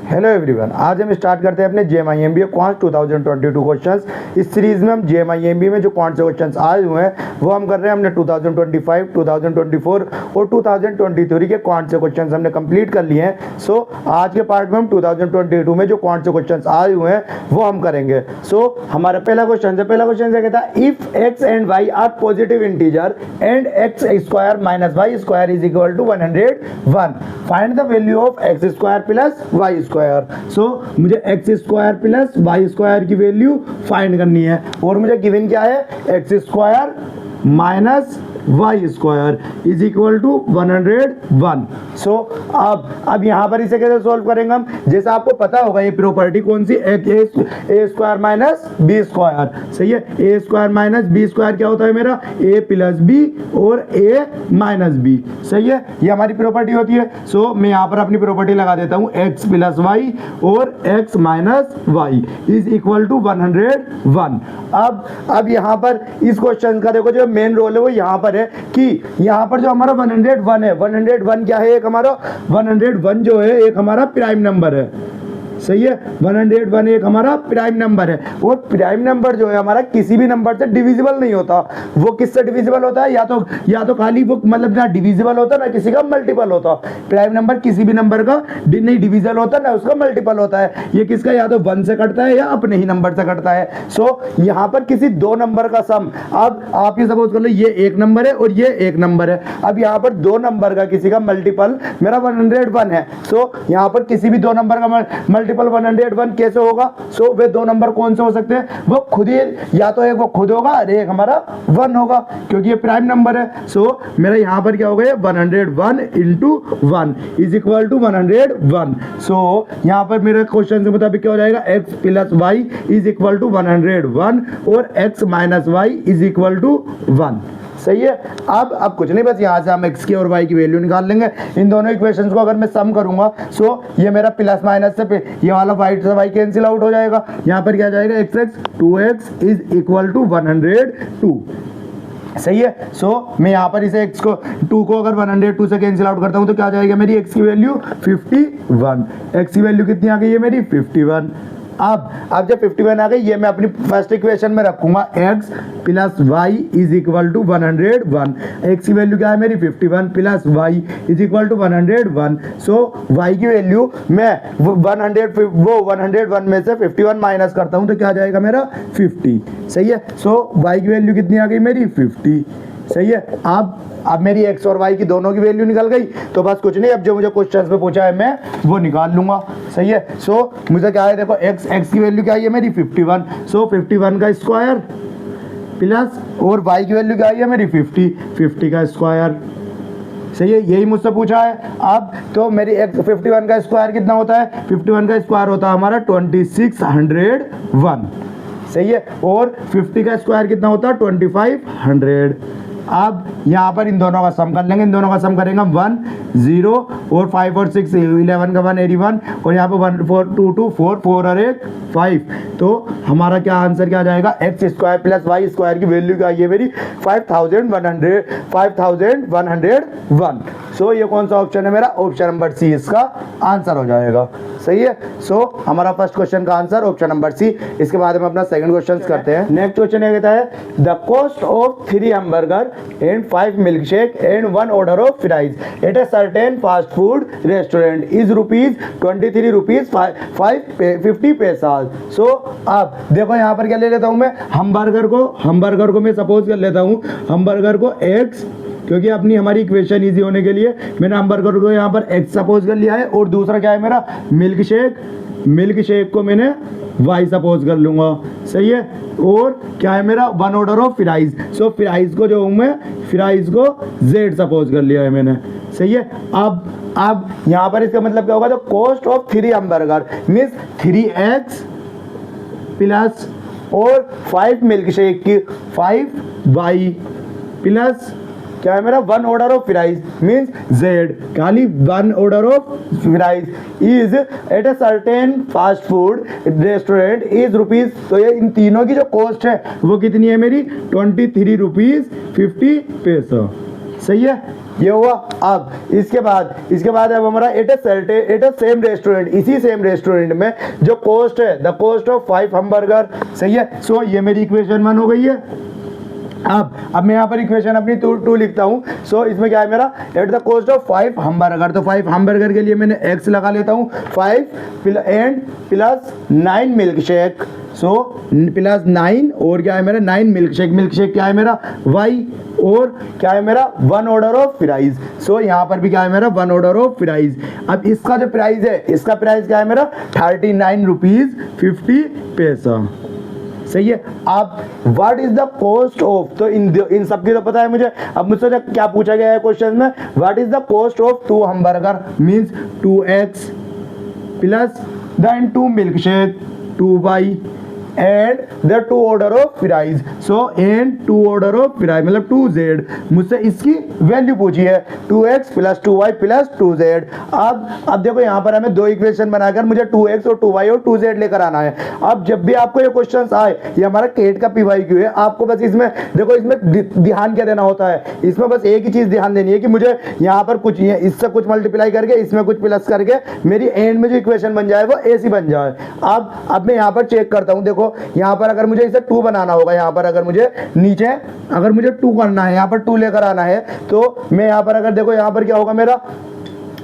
Hello everyone, आज हम start करते हैं अपने JMIMBA क्वांट 2022 क्वेश्चंस। इस सीरीज में हम JMIMBA में जो क्वांट से क्वेश्चंस आए हुए हैं वो हम कर रहे हैं। हमने 2025, 2024 और 2023 के क्वांट से क्वेश्चंस हमने कंप्लीट कर लिए हैं। सो आज के पार्ट में हम 2022 में जो क्वांट से क्वेश्चंस आए हुए हैं वो हम करेंगे। सो हमारा पहला क्वेश्चन है कहता है if x and y are positive integer and x square minus y square is equal to 101, find the value of x square plus y square. So मुझे x square plus y square की value find करनी है और मुझे given क्या है, x square minus y square is equal to 101। So अब यहाँ पर इसे कैसे सॉल्व करेंगे हम, जैसा आपको पता होगा ये प्रॉपर्टी कौन सी, ए स्क्वायर माइनस बी स्क्वायर। सही है, ए स्क्वायर माइनस बी स्क्वायर क्या होता है मेरा, ए प्लस बी और ए माइनस बी। सही है, ये हमारी प्रॉपर्टी होती है। सो मैं यहाँ पर अपनी प्रॉपर्टी लगा देता हूँ, एक्स प्लस वाई और X minus Y is equal to 101। अब यहाँ पर इस क्वेश्चन का देखो जो मेन रोल है वो यहाँ पर है कि यहाँ पर जो हमारा 101 है, 101 क्या है, एक हमारा 101 जो है एक हमारा प्राइम नंबर है। सही है, 101 एक हमारा प्राइम नंबर है और प्राइम नंबर जो है हमारा किसी भी नंबर से डिविजिबल नहीं होता। वो किससे डिविजिबल होता है, या तो खाली वो मतलब ना डिविजिबल होता ना किसी का मल्टीपल होता। प्राइम नंबर किसी भी नंबर का नहीं डिविजिबल होता ना उसका मल्टीपल होता है। ये किसका या तो 1 से कटता है या अपने ही नंबर से कटता है। सो यहाँ पर किसी दो नंबर का सम, अब आप ये सपोज कर लो ये एक नंबर है और ये एक नंबर है। अब यहाँ पर दो नंबर का किसी का मल्टीपल मेरा 101 है। सो यहाँ पर किसी भी दो नंबर का मल्टीपल 101 कैसे होगा। सो वे दो नंबर कौन से हो सकते हैं, वो खुद ही या तो एक वो खुद होगा और एक हमारा 1 होगा क्योंकि ये प्राइम नंबर है। सो मेरा यहाँ पर क्या होगा, 101 इंटू 1 इज इक्वल टू 101। सो यहाँ पर मेरे क्वेश्चन के मुताबिक क्या हो जाएगा, x plus Y is equal to 101 और x minus Y is equal to 1। सही है, अब कुछ नहीं, बस यहाँ से हम x की और y की वैल्यू निकाल लेंगे। इन दोनों इक्वेशंस को अगर मैं सम करूंगा सो ये मेरा प्लस माइनस से ये वाला y से y कैंसिल आउट हो जाएगा। यहाँ पर क्या जाएगा, x 2x is equal to 102। सही है, सो मैं यहाँ पर इसे x को 2 को अगर 102 से कैंसिल आउट करता हूँ तो क्या जाएगा, मेरी x की वैल्यू 51। x की वैल्यू कितनी आ गई है मेरी 51। अब जब 51 आ गई ये मैं अपनी फर्स्ट इक्वेशन में रखूंगा, x plus Y is equal to 101। x की वैल्यू क्या है मेरी 51 plus Y is equal to 101। So y की वैल्यू मैं 101 में से 51 माइनस करता हूं तो क्या जाएगा मेरा 50। सही है, सो y की वैल्यू कितनी आ गई मेरी 50। सही है, अब मेरी x और y की दोनों की वैल्यू निकल गई तो बस कुछ नहीं, अब जो मुझे क्वेश्चन में पूछा है मैं वो निकाल लूंगा। सही है, सो मुझे क्या है, देखो x की वैल्यू क्या है मेरी 51। सो 51 का स्क्वायर प्लस और y की वैल्यू क्या है मेरी 50 का स्क्वायर। सही है, यही मुझसे पूछा है। अब तो मेरी 51 का स्क्वायर कितना होता है, 51 का स्क्वायर होता है हमारा 2601। सही है, और 50 का स्क्वायर कितना होता है 2500। अब यहाँ पर इन दोनों का सम कर लेंगे, इन दोनों का सम करेंगे हम 1 0 और 5 और 6 11 का 181 और यहाँ पे 1 4 2 2 4 4 और 1 5। तो हमारा क्या आंसर क्या जाएगा, X square plus Y square की वैल्यू क्या है मेरी 5101। सो ये कौन सा ऑप्शन है मेरा, ऑप्शन नंबर सी इसका आंसर हो जाएगा। सही है, सो हमारा फर्स्ट क्वेश्चन का आंसर ऑप्शन नंबर सी। इसके बाद हम अपना सेकंड क्वेश्चन करते हैं। नेक्स्ट क्वेश्चन ये कहता है the cost of 3 hamburger and 5 milkshake and 1 order of fries at a certain fast food restaurant is ₹23 50 पैसा। सो अब देखो यहाँ पर क्या ले लेता हूँ मैं, हमबर्गर को मैं सपोज कर लेता हूँ, हमबर्गर को x, क्योंकि अपनी हमारी इक्वेशन इजी होने के लिए मैंने हमबर्गर को यहाँ पर x सपोज कर लिया है और दूसरा क्या है मेरा मिल्क शेक को मैंने y सपोज कर लूंगा। सही है, और क्या है मेरा 1 order of fries. So fries को जो हूँ मैं फ्राइज को z सपोज कर लिया है मैंने। सही है, अब यहाँ पर इसका मतलब क्या होगा, तो cost of 3 hamburger means 3x plus और 5 मिल्क शेक की 5y प्लस क्या है मेरा 1 order of fries means z, खाली 1 order of fries is at a certain fast food restaurant is rupees. तो ये इन तीनों की जो कॉस्ट है वो कितनी है मेरी 23 ₹50। सही है, ये हुआ। अब इसके बाद अब हमारा एट ए सेम रेस्टोरेंट, इसी सेम रेस्टोरेंट में जो कॉस्ट है, द कॉस्ट ऑफ 5 हमबर्गर, सही है। सो ये मेरी इक्वेशन 1 हो गई है। अब मैं यहाँ पर इक्वेशन अपनी टू लिखता हूँ। सो इसमें क्या है मेरा, at the cost of 5 hamburger, तो 5 हमबर्गर के लिए मैंने x लगा लेता हूँ, 5 and plus 9 milk shake, so plus 9 और क्या है मेरा 9 मिल्क शेक क्या है मेरा y, और क्या है मेरा 1 ऑर्डर ऑफ फ्राइज। सो यहाँ पर भी क्या है मेरा 1 ऑर्डर ऑफ फ्राइज। अब इसका जो प्राइस है, इसका प्राइस क्या है मेरा 39 रुपीज़ 50 पैसा, सही है। अब what is the cost of, तो इन सब की तो पता है मुझे। अब मुझसे क्या पूछा गया है क्वेश्चन में, what is the cost of 2 hamburger, means 2x plus then 2 milk shake 2y and the 2 order of fries. So and 2 order of fries मतलब 2z। मुझसे इसकी वैल्यू पूछी है 2x plus 2y plus 2z। अब देखो यहाँ पर हमें 2 इक्वेशन बनाकर मुझे 2x और 2y और 2z लेकर आना है। अब जब भी आपको ये क्वेश्चन आए, ये हमारा केट का PYQ है, आपको बस इसमें देखो, इसमें ध्यान क्या देना होता है, इसमें बस एक ही चीज ध्यान देनी है कि मुझे यहाँ पर कुछ इससे कुछ मल्टीप्लाई करके इसमें कुछ प्लस करके मेरी एंड में जो इक्वेशन बन जाए वो ऐसी बन जाए। अब मैं यहाँ पर चेक करता हूँ, देखो यहाँ पर अगर मुझे इसे 2 बनाना होगा, यहाँ पर अगर मुझे नीचे अगर मुझे 2 करना है, यहाँ पर 2 लेकर आना है, तो मैं यहाँ पर अगर देखो यहाँ पर क्या होगा मेरा,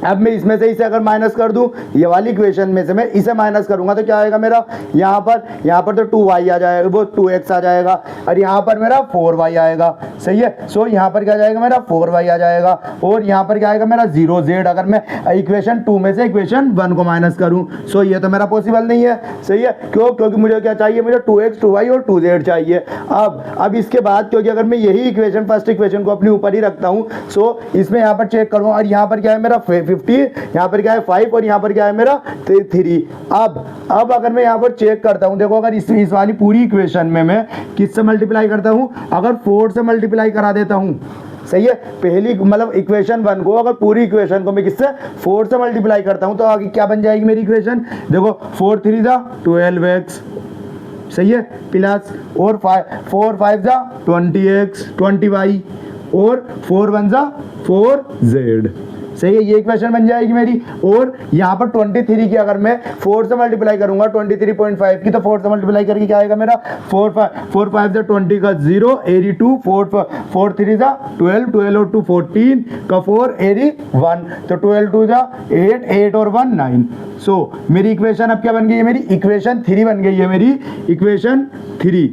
अब मैं इसमें से इसे अगर माइनस कर दूं, ये वाली इक्वेशन में से मैं इसे माइनस करूंगा तो क्या आएगा मेरा, यहाँ पर तो 2y आ जाएगा, वो 2x आ जाएगा, और यहाँ पर मेरा 4y आएगा, सही है। सो यहाँ पर क्या जाएगा मेरा 4y आ जाएगा, और यहाँ पर क्या आएगा मेरा 0z, अगर मैं इक्वेशन 2 में से इक्वेशन 1 को माइनस करूँ। सो ये तो मेरा पॉसिबल नहीं है, सही है, क्योंकि मुझे क्या चाहिए, मुझे 2x 2y और 2z चाहिए। अब इसके बाद क्योंकि अगर मैं यही इक्वेशन फर्स्ट इक्वेशन को अपने ऊपर ही रखता हूँ, सो इसमें यहाँ पर चेक करूँ, और यहाँ पर क्या है मेरा 50, यहाँ पर क्या है 5, और यहाँ पर क्या है मेरा 3। अब अगर मैं यहाँ पर चेक करता हूँ, देखो अगर इस वाली पूरी इक्वेशन में मैं किससे मल्टीप्लाई करता हूँ, अगर 4 से मल्टीप्लाई करा देता हूँ, सही है, पहली मतलब इक्वेशन 1 को अगर पूरी इक्वेशन को मैं किससे 4 से मल्टीप्लाई करता हूँ, तो आगे क्या बन जाएगी मेरी इक्वेशन, देखो 4 3 जा 12x, सही है, प्लस और 4 5 जा 20x 20y और 4 1 जा 4z, सही है, ये इक्वेशन बन जाएगी मेरी। और यहाँ पर 23 की अगर मैं 4 से मल्टीप्लाई करूंगा 23.5 की, तो 4 से मल्टीप्लाई करके क्या आएगा मेरा 4 5 जा 20 का 0 82 4 3 जा 12 12 और 2 14 का 4 81, तो 12 2 जा 8 8 और 1 9। सो मेरी इक्वेशन अब क्या बन गई है, मेरी इक्वेशन 3 बन गई है, मेरी इक्वेशन 3।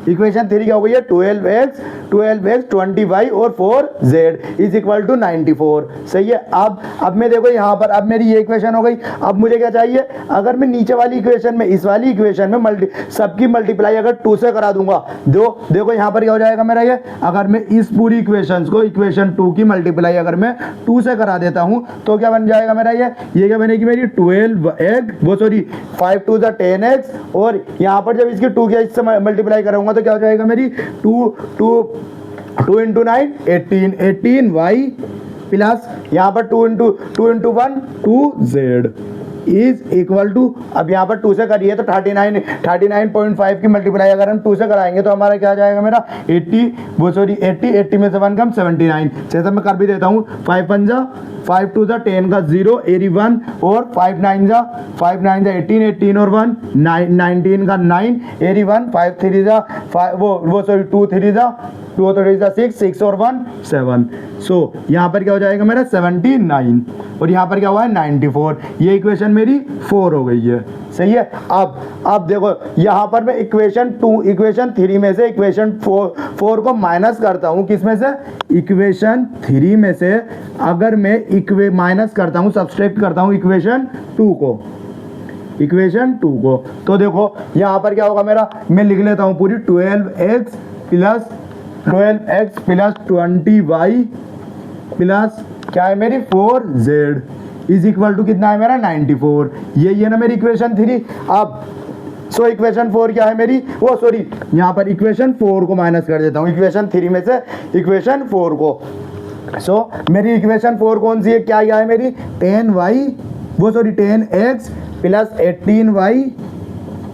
इक्वेशन 3 क्या हो गई है, 12x 20y और 4z इज इक्वल टू 94, सही है। अब मैं देखो यहाँ पर, अब मेरी ये इक्वेशन हो गई। अब मुझे क्या चाहिए, अगर मैं नीचे वाली इक्वेशन में, इस वाली इक्वेशन में सबकी मल्टीप्लाई अगर 2 से करा दूंगा, देखो यहाँ पर क्या हो जाएगा मेरा ये, अगर मैं इस पूरी इक्वेशन को इक्वेशन 2 की मल्टीप्लाई अगर मैं 2 से करा देता हूँ, तो क्या बन जाएगा मेरा ये क्या बनेगी मेरी 5 2 10x, और यहाँ पर जब इसकी 2 की इससे मल्टीप्लाई करूंगा तो क्या हो जाएगा मेरी 2 इंटू 9 18y प्लस यहाँ पर 2 into 1 2z is equal to, अब यहाँ पर 2 से करिए तो 39.5 की मल्टीप्लाई अगर हम 2 से कराएंगे तो हमारा क्या आ जाएगा मेरा 80 में से 1 कम 79, जैसा मैं कर भी देता हूँ, 5 1 जा 5 2 जा 10 का 0 81 और 5 9 जा 18 18 और 1 19 का 9 81 5 3 जा 2 3 जा 2 3 जा 6 और 1 7। सो यहाँ पर क्या हो जाएगा मेरा 79, और यहाँ पर क्या हुआ है 94। ये इक्वेशन मेरी 4 हो गई है, सही है। अब देखो यहाँ पर मैं इक्वेशन 3 में से इक्वेशन 4 को माइनस करता हूँ, किस में से, इक्वेशन 3 में से अगर मैं माइनस करता हूँ, सब्सट्रैक्ट करता हूँ इक्वेशन 2 को, तो देखो यहाँ पर क्या होगा मेरा, मैं लिख लेता हूँ पूरी 12x प्लस 20y प्लस क्या है मेरी 4z इज इक्वल टू कितना है मेरा 94। ये ना मेरी इक्वेशन 3। अब सो इक्वेशन 4 क्या है मेरी, यहाँ पर इक्वेशन 4 को माइनस कर देता हूँ इक्वेशन 3 में से इक्वेशन 4 को। सो मेरी इक्वेशन 4 कौन सी है, क्या है मेरी 10x plus 18y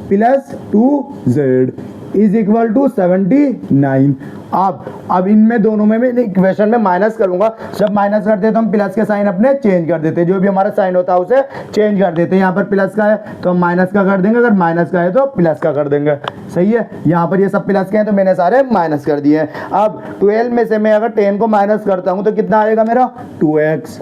plus 2z is equal to 79। अब इनमें दोनों में मैं इक्वेशन में माइनस करूंगा, जब माइनस करते हैं तो हम प्लस के साइन अपने चेंज कर देते हैं, जो भी हमारा साइन होता है उसे चेंज कर देते हैं। यहाँ पर प्लस का है तो हम माइनस का कर देंगे, अगर माइनस का है तो प्लस का कर देंगे, सही है। यहाँ पर ये सब प्लस के हैं तो मैंने सारे माइनस कर दिए हैं। अब 12 में से मैं अगर 10 को माइनस करता हूँ तो कितना आएगा मेरा 2x,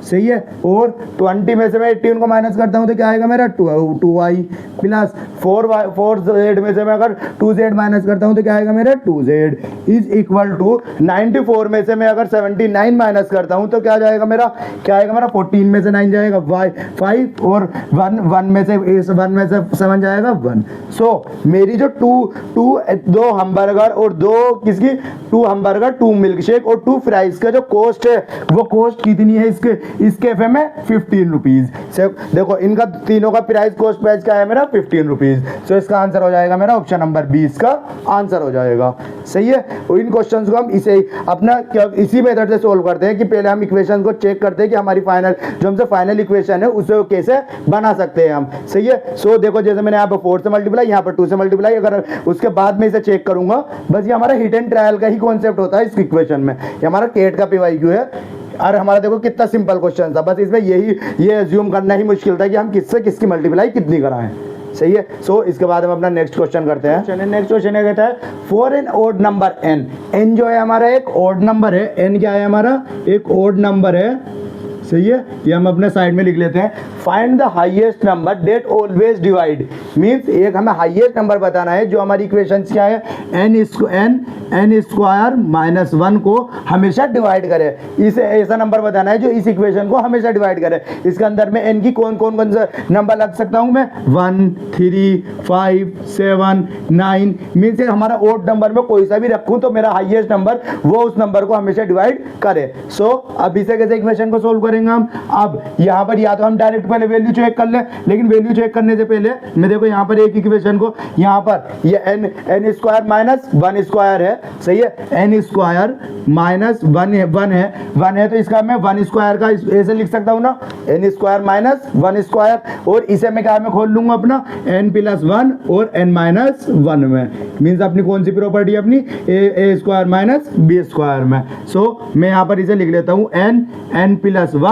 सही है। और 20 में से मैं 18 को माइनस करता हूँ तो क्या आएगा मेरा 2y प्लस 4z में से मैं अगर 2z माइनस करता हूँ तो क्या आएगा मेरा 2z इज इक्वल टू 94 में से मैं अगर 79 माइनस करता हूँ तो क्या जाएगा मेरा 14 में से 9 जाएगा 5 और 1 में से 7 जाएगा 1। सो मेरी जो दो हमबर्गर और टू हमबर्गर 2 मिल्क शेक और 2 फ्राइज का जो कॉस्ट है वो कॉस्ट कितनी है इस कैफे में 15 रुपीज। देखो इनका तीनों का कॉस्ट प्राइस क्या है मेरा 15 रुपीज। सो इसका आंसर हो जाएगा मेरा ऑप्शन नंबर 20 का आंसर हो जाएगा, सही है। और इन क्वेश्चंस को हम इसी मेथड से सोल्व करते हैं कि पहले हम इक्वेशन को चेक करते हैं कि हमारी फाइनल इक्वेशन है उसे कैसे बना सकते हैं हम, सही है। सो देखो जैसे मैंने यहाँ पर 4 से मल्टीप्लाई, यहाँ पर 2 से मल्टीप्लाई, अगर उसके बाद में इसे चेक करूंगा, बस ये हमारा हिट एंड ट्रायल का ही कॉन्सेप्ट होता है इस इक्वेशन में। ये हमारा केट का PYQ है। और हमारा देखो कितना सिंपल क्वेश्चन था, बस इसमें ये एज्यूम करना ही मुश्किल था कि हम किसकी मल्टीप्लाई कितनी कराएं, सही है। सो इसके बाद हम अपना नेक्स्ट क्वेश्चन करते हैं। नेक्स्ट क्वेश्चन ये कहता है for an odd number n जो है हमारा एक ओड नंबर है, n क्या है हमारा एक ओड नंबर है, सही है। ये हम अपने साइड में लिख लेते हैं। Find the highest number that always divide, means एक हमें हाईएस्ट नंबर बताना है जो हमारी इक्वेशन क्या है n स्क्वायर माइनस 1 को हमेशा डिवाइड करे। इसे ऐसा नंबर बताना है जो इस इक्वेशन को हमेशा डिवाइड करे। इसके अंदर में n की कौन सा नंबर लग सकता हूं मैं 1 3 5 7 9, मींस हमारा ओड नंबर में कोई सा भी रखूं तो मेरा हाईएस्ट नंबर वो उस नंबर को हमेशा डिवाइड करे। सो अब इसे कैसे इक्वेशन को सोल्व करेंगे हम। अब यहाँ पर या तो हम डायरेक्ट पहले वैल्यू चेक कर ले, लेकिन वैल्यू चेक करने से पहले मैं देखो यहाँ पर एक इक्वेशन को, यहाँ पर ये n स्क्वायर माइनस 1 स्क्वायर है, सही है। n स्क्वायर माइनस 1 है तो इसका मैं 1 स्क्वायर का ऐसे लिख सकता हूँ ना, n स्क्वायर माइनस 1 स्क्वायर, और इसे मैं क्या में खोल लूंगा अपना n प्लस 1 और n माइनस 1 में, मीन्स अपनी कौन सी प्रॉपर्टी अपनी a square minus b square में। सो मैं यहाँ पर इसे लिख लेता हूँ n प्लस 1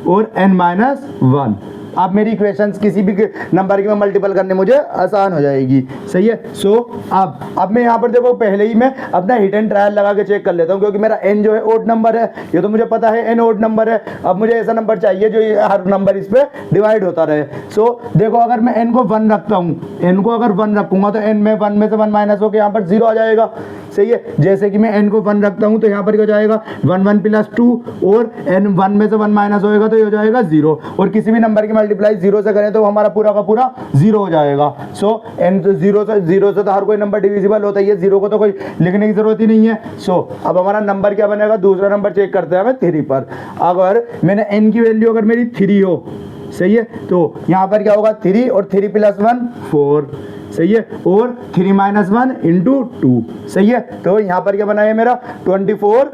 और n माइनस 1। अब मेरी इक्वेशंस किसी भी नंबर की में मल्टीपल करने मुझे आसान हो जाएगी, सही है। सो अब मैं यहाँ पर देखो पहले ही मैं अपना हिट एंड ट्रायल लगा के चेक कर लेता हूँ, क्योंकि मेरा n जो है ओड नंबर है, ये तो मुझे पता है n ओड नंबर है। अब मुझे ऐसा नंबर चाहिए जो ये हर नंबर इस पे डिवाइड होता रहे। सो देखो अगर मैं n को 1 रखता हूँ, n को अगर 1 रखूंगा तो n में 1 में से 1 माइनस होकर यहाँ पर 0 आ जाएगा, सही है। जैसे कि मैं n को 1 रखता हूँ तो यहाँ पर हो जाएगा 1 प्लस 2, और n 1 में से 1 माइनस होएगा तो ये हो जाएगा 0, और किसी भी नंबर की मल्टीप्लाई 0 से करें तो हमारा पूरा का पूरा 0 हो जाएगा। सो n तो 0 से तो हर कोई नंबर डिविजिबल होता है, ये 0 को तो कोई लिखने की जरूरत ही नहीं है। सो अब हमारा नंबर क्या बनेगा, दूसरा नंबर चेक करते हैं हमें 3 पर। अगर मैंने n की वैल्यू अगर मेरी 3 हो, सही है, तो यहाँ पर क्या होगा 3 और 3 प्लस 1 4, सही है, और 3 माइनस 1 इंटू 2, सही है। तो यहाँ पर क्या बना है मेरा 24,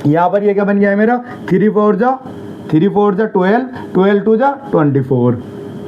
यहाँ पर ये क्या बन गया है मेरा 3 4 जा 12, 12 2 जा 24,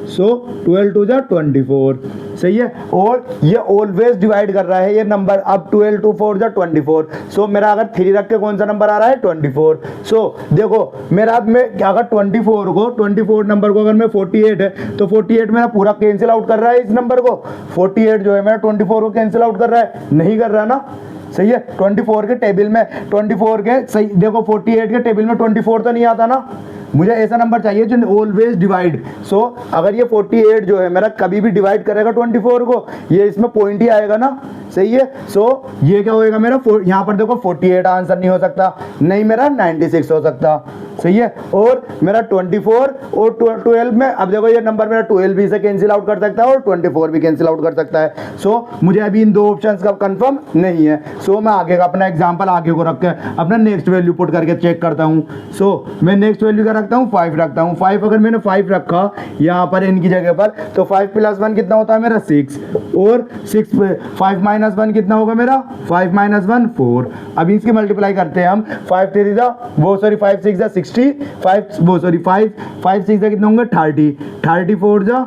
सो 12 2 जा 24, सही है। और ये ऑलवेज डिवाइड कर रहा है ये नंबर, अब 12 2 4 जा 24, सो मेरा अगर 3 रख के कौन सा नंबर आ रहा है 24। सो देखो मेरा अब मैं क्या अगर 24 नंबर को अगर मैं 48 है तो 48 मेरा पूरा कैंसिल आउट कर रहा है इस नंबर को, 48 जो है मेरा 24 को कैंसिल आउट कर रहा है, नहीं कर रहा ना, सही है। 24 के टेबल में 24 के सही देखो 48 के टेबल में 24 तो नहीं आता ना, मुझे ऐसा नंबर चाहिए जो ऑलवेज डिवाइड। सो अगर ये 48 जो है मेरा कभी भी डिवाइड करेगा 24 को, ये इसमें पॉइंट ही आएगा ना, सही है। सो ये क्या होएगा मेरा यहाँ पर देखो 48 आंसर नहीं हो सकता, नहीं मेरा 96 हो सकता, सही है। और मेरा 24 और 12 में अब देखो ये नंबर मेरा 12 भी से कैंसिल आउट कर सकता है और 24 भी कैंसिल आउट कर सकता है। सो मुझे अभी इन दो ऑप्शंस का कंफर्म नहीं है। सो मैं आगे का अपना एग्जांपल आगे को रख के अपना नेक्स्ट वैल्यू पुट करके चेक करता हूँ। सो मैं नेक्स्ट वैल्यू क्या रखता हूँ 5 रखता हूँ। 5 अगर मैंने 5 रखा यहाँ पर इनकी जगह पर तो 5 प्लस 1 कितना होता है मेरा 6, और 6 5 माइनस माइनस 1 कितना होगा मेरा 5 माइनस 1 4। अब इसकी मल्टीप्लाई करते हैं हम 5 3 जा वो सॉरी 5 6 जा 60 5 वो सॉरी 5 5 6 जा कितना होंगे 30 34 जा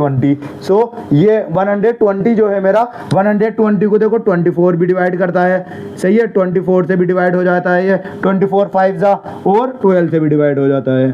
120। सो ये 120 जो है मेरा 120 को देखो 24 भी डिवाइड करता है, सही है, 24 से भी डिवाइड हो जाता है, ये 24 5 जा और 12 से भी डिवाइड हो जाता है,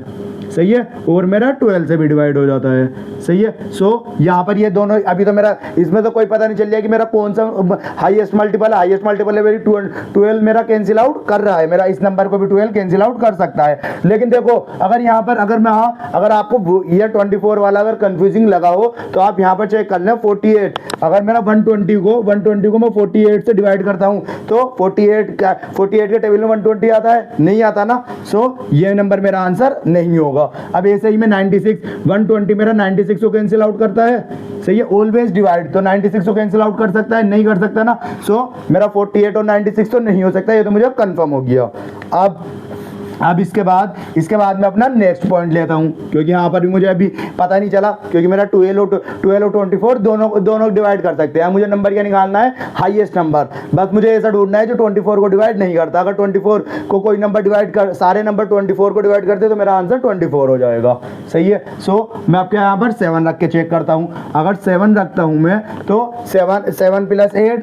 सही है, और मेरा 12 से भी डिवाइड हो जाता है, सही है। सो यहाँ पर ये दोनों अभी तो मेरा इसमें तो कोई पता नहीं चल रहा कि मेरा कौन सा हाईएस्ट मल्टीपल है। हाईएस्ट मल्टीपल है मेरी 12 मेरा कैंसिल आउट कर रहा है, मेरा इस नंबर को भी 12 कैंसिल आउट कर सकता है। लेकिन देखो अगर यहाँ पर अगर आपको ये 24 वाला अगर कंफ्यूजिंग लगा हो तो आप यहाँ पर चेक कर लें 48। अगर मेरा 120 को मैं 48 से डिवाइड करता हूँ तो 48 के टेबल में 120 आता है, नहीं आता ना। सो ये नंबर मेरा आंसर नहीं होगा। अब ऐसे ही में 96 120 मेरा 96 को कैंसिल आउट करता है, सही है, ऑलवेज डिवाइड, तो 96 को कैंसिल आउट कर सकता है, नहीं कर सकता ना। सो मेरा 48 और 96 तो नहीं हो सकता, ये तो मुझे कंफर्म हो गया। अब इसके बाद मैं अपना नेक्स्ट पॉइंट लेता हूँ, क्योंकि यहाँ पर भी मुझे अभी पता नहीं चला, क्योंकि मेरा 12 और 24 दोनों डिवाइड कर सकते हैं। मुझे नंबर क्या निकालना है, हाईएस्ट नंबर, बस मुझे ऐसा ढूंढना है जो 24 को डिवाइड नहीं करता। अगर 24 को कोई नंबर डिवाइड कर, सारे नंबर 24 को डिवाइड करते तो मेरा आंसर 24 हो जाएगा, सही है। सो मैं आपके यहाँ पर 7 रख के चेक करता हूँ। अगर 7 रखता हूँ मैं तो 7 प्लस 8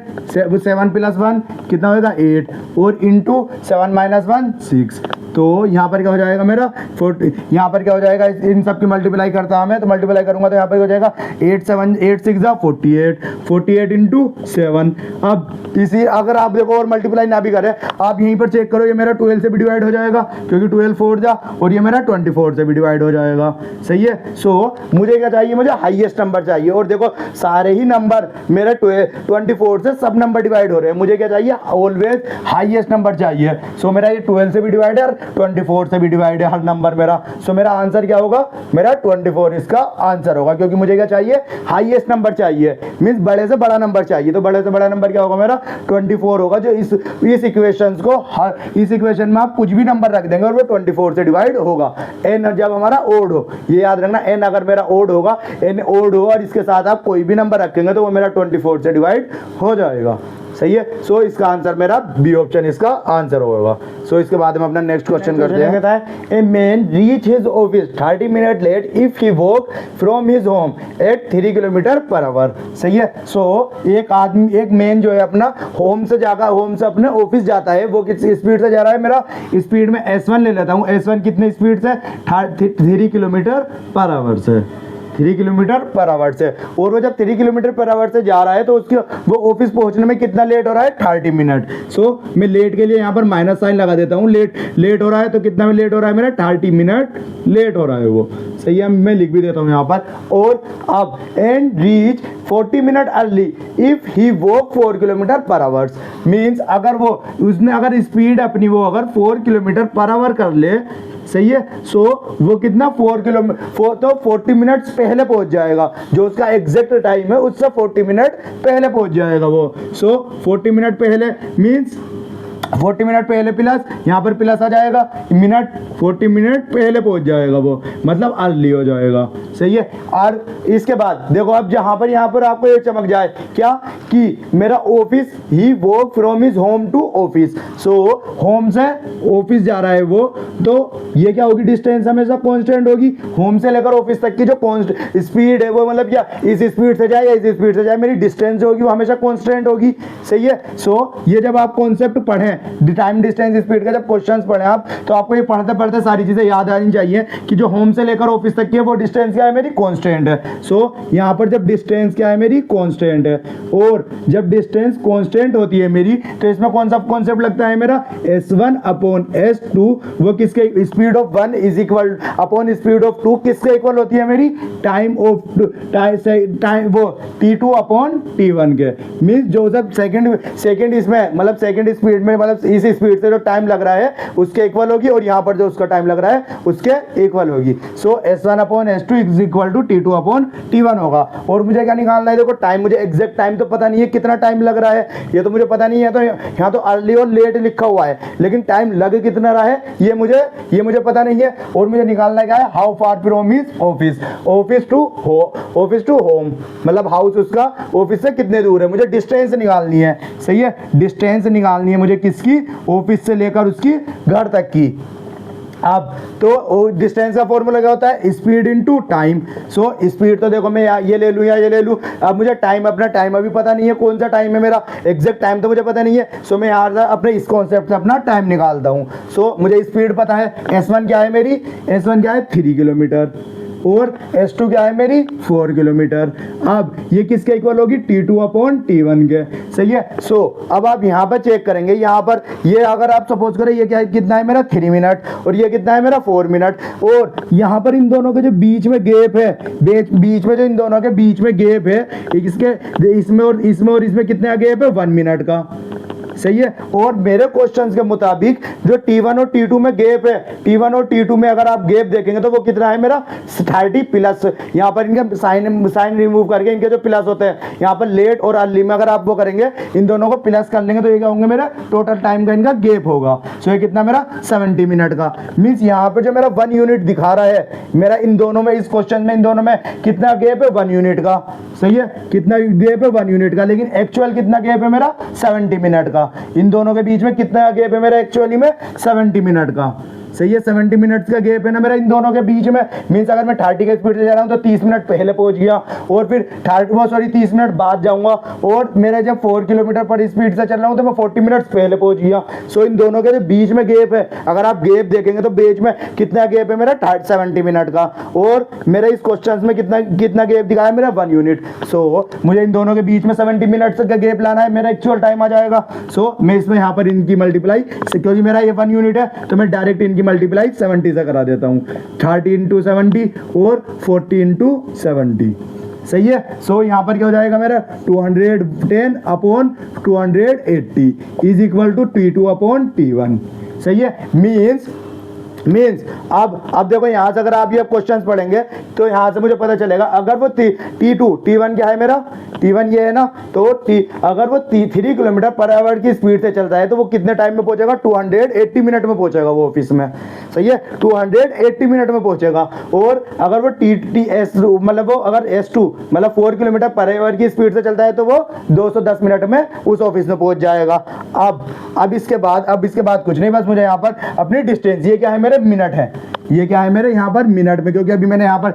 7 प्लस 1 कितना होगा 8 और इंटू 7 माइनस 1 6, तो यहाँ पर क्या हो जाएगा मेरा 40, यहाँ पर क्या हो जाएगा, इन सब की मल्टीप्लाई करता हूँ मैं, तो मल्टीप्लाई करूंगा तो यहाँ पर हो जाएगा 8 6 जा 48 इंटू 7। अब इसी अगर आप देखो और मल्टीप्लाई ना भी करें, आप यहीं पर चेक करो, ये मेरा 12 से भी डिवाइड हो जाएगा, क्योंकि 12 4 जा, और ये मेरा 24 से भी डिवाइड हो जाएगा, सही है। सो मुझे क्या चाहिए, मुझे हाईएस्ट नंबर चाहिए, और देखो सारे ही नंबर मेरे 24 से सब नंबर डिवाइड हो रहे हैं, मुझे क्या चाहिए, ऑलवेज हाईएस्ट नंबर चाहिए। सो मेरा ये 12 से भी डिवाइड है, 24 से भी डिवाइड है हर नंबर मेरा। सो मेरा आंसर क्या होगा, मेरा 24 इसका आंसर होगा, क्योंकि मुझे क्या चाहिए, हाईएस्ट नंबर चाहिए, मींस बड़े से बड़ा नंबर चाहिए। तो बड़े से बड़ा नंबर क्या होगा, मेरा 24 होगा, जो इस इक्वेशंस को इस इक्वेशन में आप कुछ भी नंबर रख देंगे और वो 24 से डिवाइड होगा। एन जब हमारा ओड हो, ये याद रखना, एन अगर मेरा ओड होगा, एन ओड हो और इसके साथ आप कोई भी नंबर रखेंगे तो वो मेरा 24 से डिवाइड हो जाएगा, सही है। सो इसका आंसर मेरा बी ऑप्शन इसका आंसर होगा। सो इसके बाद हम अपना नेक्स्ट क्वेश्चन करते हैं। कहता है A man reach his office 30 minute late if he walk from his home at 3 kilometre per hour, सही है। सो एक मैन जो है अपना होम से अपने ऑफिस जाता है, वो किस स्पीड से जा रहा है, मेरा स्पीड में S1 ले लेता हूँ। S1 कितने स्पीड से, 3 किलोमीटर पर आवर से, 3 किलोमीटर पर आवर से। और वो जब 3 किलोमीटर पर आवर से जा रहा है तो उसके वो ऑफिस पहुंचने में कितना लेट हो रहा है, 30 मिनट। सो मैं लेट के लिए यहाँ पर माइनस साइन लगा देता हूँ। लेट हो रहा है तो कितना में लेट हो रहा है, मेरा 30 मिनट लेट हो रहा है वो, सही है। मैं लिख भी देता हूँ यहाँ पर। और अब and reach 40 minute early if he walk 4 kilometre पर आवर्स, मीन्स अगर उसने अगर स्पीड अपनी अगर 4 किलोमीटर पर आवर कर ले, सही है। सो वो कितना 4 किलोमीटर तो 40 मिनट पहले पहुंच जाएगा, जो उसका एग्जैक्ट टाइम है उससे 40 मिनट पहले पहुंच जाएगा वो। सो 40 मिनट पहले मीन्स 40 मिनट पहले प्लस यहाँ पर प्लस आ जाएगा मिनट, 40 मिनट पहले पहुंच जाएगा वो, मतलब अर्ली हो जाएगा, सही है। और इसके बाद देखो अब यहाँ पर आपको ये चमक जाए क्या कि मेरा office he walk from his home to office. So home से ऑफिस जा रहा है वो, तो ये क्या होगी, डिस्टेंस हमेशा कांस्टेंट होगी। होम से लेकर ऑफिस तक की जो स्पीड है वो मतलब क्या इस स्पीड से जाए या इस स्पीड से जाए, मेरी डिस्टेंस होगी वो हमेशा कांस्टेंट होगी, सही है। सो ये जब आप कॉन्सेप्ट पढ़ें, टाइम डिस्टेंस स्पीड का जब क्वेश्चंस पढ़ें आप, तो आपको ये पढ़ते पढ़ते सारी चीजें याद आनी चाहिए कि जो होम से लेकर ऑफिस तक की है वो डिस्टेंस क्या है, मेरी कांस्टेंट है। सो यहाँ पर जब डिस्टेंस क्या है, मेरी कांस्टेंट है, और जब डिस्टेंस कांस्टेंट होती है मेरी, तो इसमें कौन सा कॉन्सेप्ट लगता है मेरा, S1 अपॉन S2, वो किसके, speed of 1 is equal upon speed of 2 किसके इक्वल होती है, मेरी टाइम ऑफ टाइम वो T2 अपॉन T1 के। मीन्स जो सब सेकंड इसमें मतलब सेकंड स्पीड में मतलब इस स्पीड से जो टाइम लग रहा है उसके इक्वल होगी, और यहाँ पर जो उसका टाइम लग रहा है उसके इक्वल होगी। सो S1/S2 is equal to T2/T1 होगा। और मुझे क्या निकालना है, देखो टाइम, मुझे एग्जैक्ट टाइम तो पता नहीं है कितना टाइम लग रहा है, ये तो मुझे पता नहीं है, तो यहाँ तो अर्ली और लेट लिखा हुआ है, लेकिन टाइम लग कितना रहा है ये मुझे पता नहीं है। और मुझे निकालना क्या है, how far from his office, office to home, मतलब हाउस उसका ऑफिस से कितने दूर है, मुझे डिस्टेंस निकालनी है। सही है, डिस्टेंस निकालनी है मुझे किसकी, ऑफिस से लेकर उसकी घर तक की। अब तो डिस्टेंस का फॉर्मूला क्या होता है, speed into time. So speed तो देखो मैं ये ले लूँ या ये ले लूँ, अब मुझे टाइम, अपना टाइम अभी पता नहीं है कौन सा टाइम है मेरा, एग्जैक्ट टाइम तो मुझे पता नहीं है। सो मैं यहाँ अपने इस कॉन्सेप्ट से अपना टाइम निकालता हूँ। सो मुझे स्पीड पता है, S1 क्या है मेरी, S1 क्या है 3 किलोमीटर, और S2 क्या है मेरी 4 किलोमीटर। अब ये किसके इक्वल होगी, T2/T1 के। सही है। सो अब आप यहाँ पर चेक करेंगे, यहाँ पर ये अगर आप सपोज करें ये क्या है, कितना है मेरा 3 मिनट, और ये कितना है मेरा 4 मिनट, और यहाँ पर इन दोनों के जो बीच में गैप है, बीच में जो इन दोनों के बीच में गैप है, इसमें और इसमें कितना गैप है, 1 मिनट का। सही है। और मेरे क्वेश्चंस के मुताबिक जो T1 और T2 में गैप है, T1 और T2 में अगर आप गैप देखेंगे तो वो कितना है मेरा 30 प्लस। यहाँ पर इनके साइन रिमूव करके इनके जो प्लस होते हैं, यहाँ पर लेट और अर्ली में अगर आप वो करेंगे, इन दोनों को प्लस कर लेंगे तो ये क्या होंगे, मेरा टोटल टाइम का इनका गैप होगा। सो ये कितना मेरा 70 मिनट का। मीन्स यहाँ पे जो मेरा 1 यूनिट दिखा रहा है मेरा इन दोनों में, इस क्वेश्चन में इन दोनों में कितना गैप है, 1 यूनिट का। सही है, कितना गैप है, 1 यूनिट का, लेकिन एक्चुअल कितना गैप है मेरा 70 मिनट का। इन दोनों के बीच में कितना गैप है मेरा एक्चुअली में 70 मिनट का। सही है, 70 मिनट्स का गैप है ना मेरा इन दोनों के बीच में। मीन्स अगर मैं 30 के स्पीड से जा रहा हूँ तो 30 मिनट पहले पहुंच गया, और फिर 30 मिनट बाद जाऊंगा, और मेरे जब 4 किलोमीटर पर स्पीड से चल रहा हूँ तो मैं 40 मिनट्स पहले पहुंच गया। सो इन दोनों के जो बीच में गैप है, अगर आप गैप देखेंगे तो बीच में कितना गैप है मेरा 70 मिनट का, और मेरा इस क्वेश्चन में कितना गैप दिखाया है मेरा 1 यूनिट। सो मुझे इन दोनों के बीच में 70 मिनट्स का गैप लाना है, मेरा एक्चुअल टाइम आ जाएगा। सो मैं इसमें यहाँ पर इनकी मल्टीप्लाई, क्योंकि मेरा ये 1 यूनिट है तो मैं डायरेक्ट इनकी मल्टीप्लाई 70 से करा देता हूँ, 30 × 70 और 40 × 70। सही है। सो यहाँ पर क्या हो जाएगा मेरा 210/280 इज इक्वल टू T2/T1। सही है। मीन्स अब देखो यहाँ से अगर आप ये क्वेश्चंस पढ़ेंगे तो यहाँ से मुझे पता चलेगा, अगर वो T1 क्या है मेरा, T1 ये है ना, तो अगर वो 3 किलोमीटर पर आवर की स्पीड से चलता है तो वो कितने टाइम में पहुंचेगा, 280 मिनट में पहुंचेगा वो ऑफिस में। सही है, 280 मिनट में पहुंचेगा। और अगर वो मतलब वो अगर S2 मतलब 4 किलोमीटर पर आवर की स्पीड से चलता है तो वो 210 मिनट में उस ऑफिस में पहुंच जाएगा। अब इसके बाद कुछ नहीं, बस मुझे यहाँ पर अपनी डिस्टेंस, ये क्या है मेरे मिनट है, ये क्या है मेरे यहाँ पर मिनट में, क्योंकि अभी मैंने यहाँ पर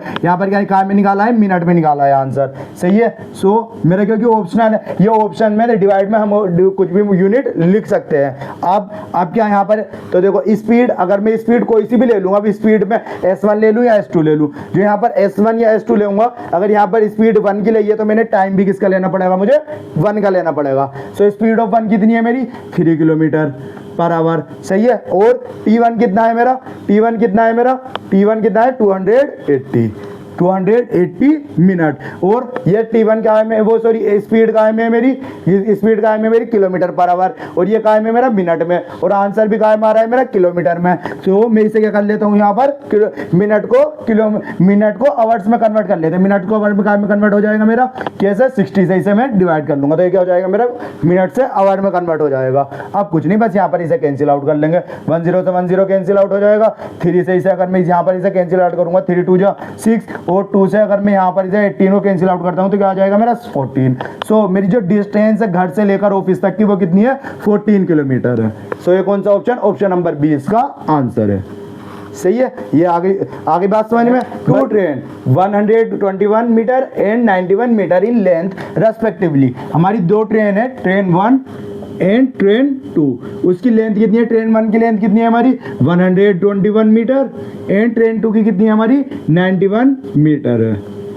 क्या में निकाला है, मिनट में निकाला है आंसर। सही है। सो मेरा क्योंकि ऑप्शनल है, ये ऑप्शन में डिवाइड में हम कुछ भी यूनिट लिख सकते हैं। अब क्या यहाँ पर, तो देखो स्पीड, अगर मैं स्पीड कोई सी भी ले लूँ, अब स्पीड में S1 ले लूँ या S2 ले लूँ, जो यहाँ पर S1 या S2 लेऊंगा, अगर यहाँ पर स्पीड 1 की लिए तो मैंने टाइम भी किसका लेना पड़ेगा, मुझे 1 का लेना पड़ेगा। सो स्पीड ऑफ 1 कितनी है मेरी 3 किलोमीटर पर आवर। सही है। और T1 कितना है मेरा, T1 कितना है 280 मिनट। और ये T1 का है, वो सॉरी स्पीड का है मेरी, स्पीड का है मेरी किलोमीटर पर आवर, और ये का है मेरा मिनट में, और आंसर भी का आ रहा है मेरा किलोमीटर में। तो मैं इसे क्या कर लेता हूँ, यहाँ पर मिनट को आवर्स में कन्वर्ट कर लेते हैं। मिनट को आवर में कन्वर्ट हो जाएगा मेरा, कैसे 60 से इसे मैं डिवाइड कर लूंगा, तो ये क्या हो जाएगा मेरा मिनट से आवर में कन्वर्ट हो जाएगा। अब कुछ नहीं, बस यहाँ पर इसे कैंसिल आउट कर लेंगे, 10 से 10 कैंसिल आउट हो जाएगा, 3 से इसे अगर मैं यहाँ पर इसे कैंसिल आउट करूंगा, 3 2 जा 6, और 2 से अगर मैं यहाँ पर इसे 18 को कैंसिल आउट करता हूँ तो क्या आ जाएगा मेरा 14। सो मेरी जो डिस्टेंस है घर से लेकर ऑफिस तक की वो कितनी है, 14 किलोमीटर है। सो ये कौन सा ऑप्शन नंबर 20 का आंसर है। सही है। ये आगे बात समझ में। 2 train 121 metre and 91 metre in length respectively. हमारी 2 ट्रेन है, ट्रेन 1 एंड ट्रेन 2। उसकी लेंथ कितनी है, ट्रेन 1 की लेंथ कितनी है हमारी 121 मीटर, एंड ट्रेन 2 की कितनी है हमारी 91 मीटर है।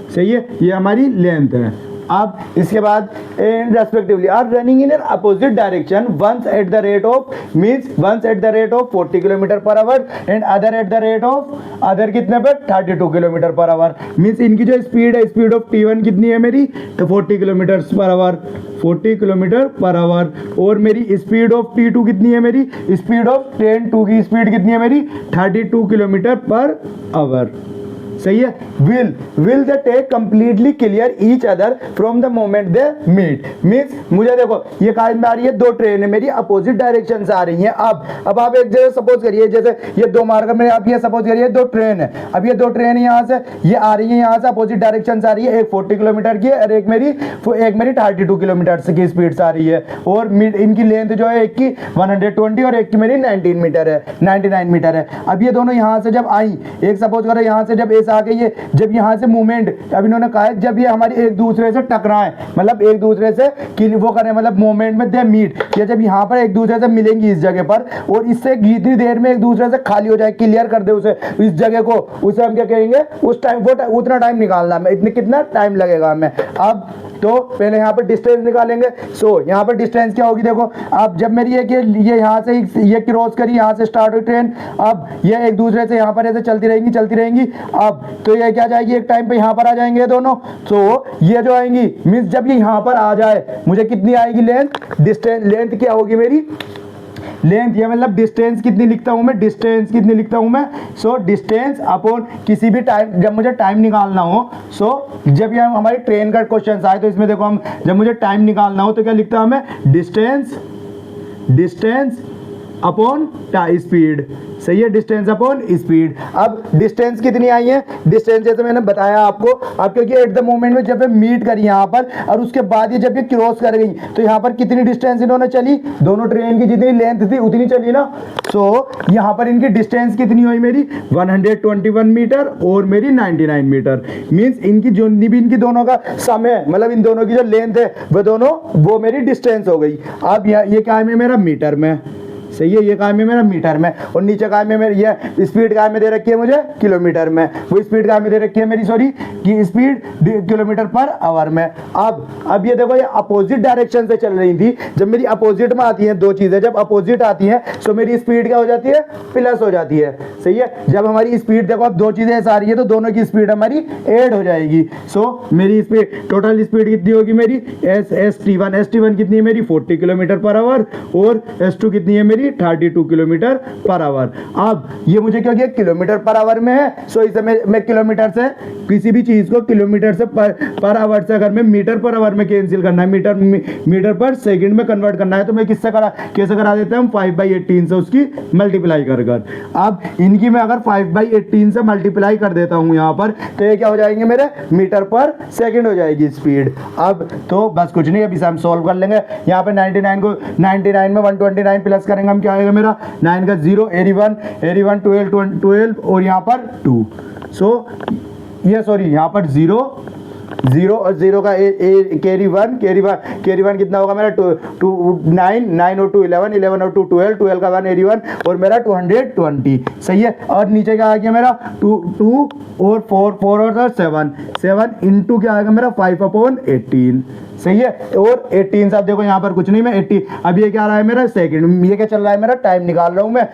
सही है, ये हमारी लेंथ है। अब इसके बाद and respectively are running in an opposite direction, once at the rate of once at the rate of 40 kilometre per hour and other at the rate of other कितने पे 32 किलोमीटर पर आवर। मीन्स इनकी जो speed है, speed of T1 कितनी है मेरी, तो 40 kilometre per our, 40 kilometre per our. और मेरी स्पीड ऑफ T2 कितनी है, मेरी स्पीड ऑफ ट्रेन 2 की स्पीड कितनी है मेरी, 32 किलोमीटर पर आवर। सही है। Will they take completely clear each other from the moment they meet. Means मुझे देखो ये काज में आ रही है, दो ट्रेन है मेरी अपोजिट डायरेक्शन से आ रही हैं। अब आप एक जगह सपोज करिए, जैसे ये दो मार्ग में आप ये सपोज करिए दो ट्रेन है। अब ये दो ट्रेन यहाँ से ये आ रही है, यहाँ से अपोजिट डायरेक्शन से आ रही है, एक 40 किलोमीटर की और एक मेरी 32 किलोमीटर की स्पीड से आ रही है। और इनकी लेंथ जो है एक की 120 और एक की मेरी 19 मीटर है, 99 मीटर है। अब ये दोनों यहाँ से जब आई, एक सपोज करो यहाँ से जब ऐसा आके ये जब यहाँ से मूवमेंट, अब इन्होंने कहा है जब ये हमारी एक दूसरे से टकराएं, मतलब एक दूसरे से वो करें, मतलब मूवमेंट में दे मीट, या जब यहाँ पर एक दूसरे से मिलेंगी इस जगह पर और इससे जितनी देर में एक दूसरे से खाली हो जाए, क्लियर कर दे उसे इस जगह को, उसे हम क्या कहेंगे, उस टाइम वो उतना टाइम निकालना है, इतने कितना टाइम लगेगा हमें। अब तो पहले यहाँ पर डिस्टेंस निकालेंगे। सो यहाँ पर डिस्टेंस क्या होगी, देखो अब जब मेरी ये यहाँ से ये क्रॉस करी, यहाँ से स्टार्ट हुई ट्रेन, अब ये एक दूसरे से यहाँ पर ऐसे चलती रहेंगी। अब तो ये क्या जाएगी, एक टाइम पे यहाँ पर आ जाएंगे दोनों। तो ये जो आएंगी मीन्स जब ये यहाँ पर आ जाए, मुझे कितनी आएगी लेंथ, डिस्टेंस लेंथ क्या होगी मेरी, लेंथ ये मतलब डिस्टेंस कितनी लिखता हूं मैं, डिस्टेंस कितनी लिखता हूं मैं। सो डिस्टेंस अपॉन किसी भी टाइम, जब मुझे टाइम निकालना हो, सो जब ये हमारी ट्रेन का क्वेश्चन आए तो इसमें देखो हम जब मुझे टाइम निकालना हो तो क्या लिखता हूं मैं, डिस्टेंस अपॉन स्पीड। सही है, डिस्टेंस अपॉन स्पीड। अब डिस्टेंस कितनी आई है, डिस्टेंस जैसे मैंने बताया आपको, अब क्योंकि एट द मोमेंट में जब ये मीट करी यहाँ पर और उसके बाद ये जब ये क्रॉस कर गई तो यहाँ पर कितनी डिस्टेंस इन्होंने चली, दोनों ट्रेन की जितनी लेंथ थी उतनी चली ना। सो यहाँ पर इनकी डिस्टेंस कितनी हुई मेरी 121 मीटर और मेरी 99 मीटर। मीन्स इनकी जो भी इनकी दोनों का समय, मतलब इन दोनों की जो लेंथ है वो दोनों वो मेरी डिस्टेंस हो गई। अब ये क्या है मेरा मीटर में। सही है, ये काम है मेरा मीटर में, और नीचे काम है मेरी ये स्पीड काम में दे रखी है मुझे किलोमीटर में, वो स्पीड काम में दे रखी है मेरी सॉरी कि स्पीड किलोमीटर पर आवर में। अब ये देखो ये अपोजिट डायरेक्शन से चल रही थी, जब मेरी अपोजिट में आती हैं दो चीजें, जब अपोजिट आती हैं तो मेरी स्पीड क्या हो जाती है, प्लस हो जाती है। सही है, जब हमारी स्पीड देखो अब दो चीजें ऐसा आ रही है तो दोनों की स्पीड हमारी ऐड हो जाएगी। सो मेरी स्पीड टोटल स्पीड कितनी होगी मेरी ST1 कितनी है मेरी 40 किलोमीटर पर आवर और S2 कितनी है मेरी 32 किलोमीटर पर आवर। अब ये मुझे क्या किया किलोमीटर पर आवर में है, सो इसे मैं किलोमीटर से किसी भी चीज को किलोमीटर से पर आवर से अगर मैं मीटर पर आवर में कैंसिल करना है, मीटर पर सेकंड में कन्वर्ट करना है तो मैं कैसे करा देते हैं हम 5/18 से उसकी मल्टीप्लाई कर। अब इनकी मैं अगर 5/18 से मल्टीप्लाई कर देता हूं यहां पर तो ये क्या हो जाएंगे मेरे मीटर पर सेकंड हो जाएगी स्पीड। अब तो बस कुछ नहीं, अभी से हम सॉल्व कर लेंगे। यहाँ पे 99 में 129 प्लस करेंगे हम, क्या आएगा मेरा 9 का 0 81 12 और यहाँ पर 2। सो ये सॉरी यहाँ पर 0 और 0 का कैरी वन कितना होगा मेरा 9 और 2 11 और 2 12 का 1 81 और मेरा 220। सही है, और नीचे क्या आ गया मेरा 2 और 4 और 7 इंटू क्या आएगा मेरा 5/18। सही है, और 18 साहब देखो यहाँ पर कुछ नहीं, मैं 80 अब ये क्या रहा है मेरा सेकंड, ये क्या चल रहा है मेरा टाइम निकाल रहा हूँ मैं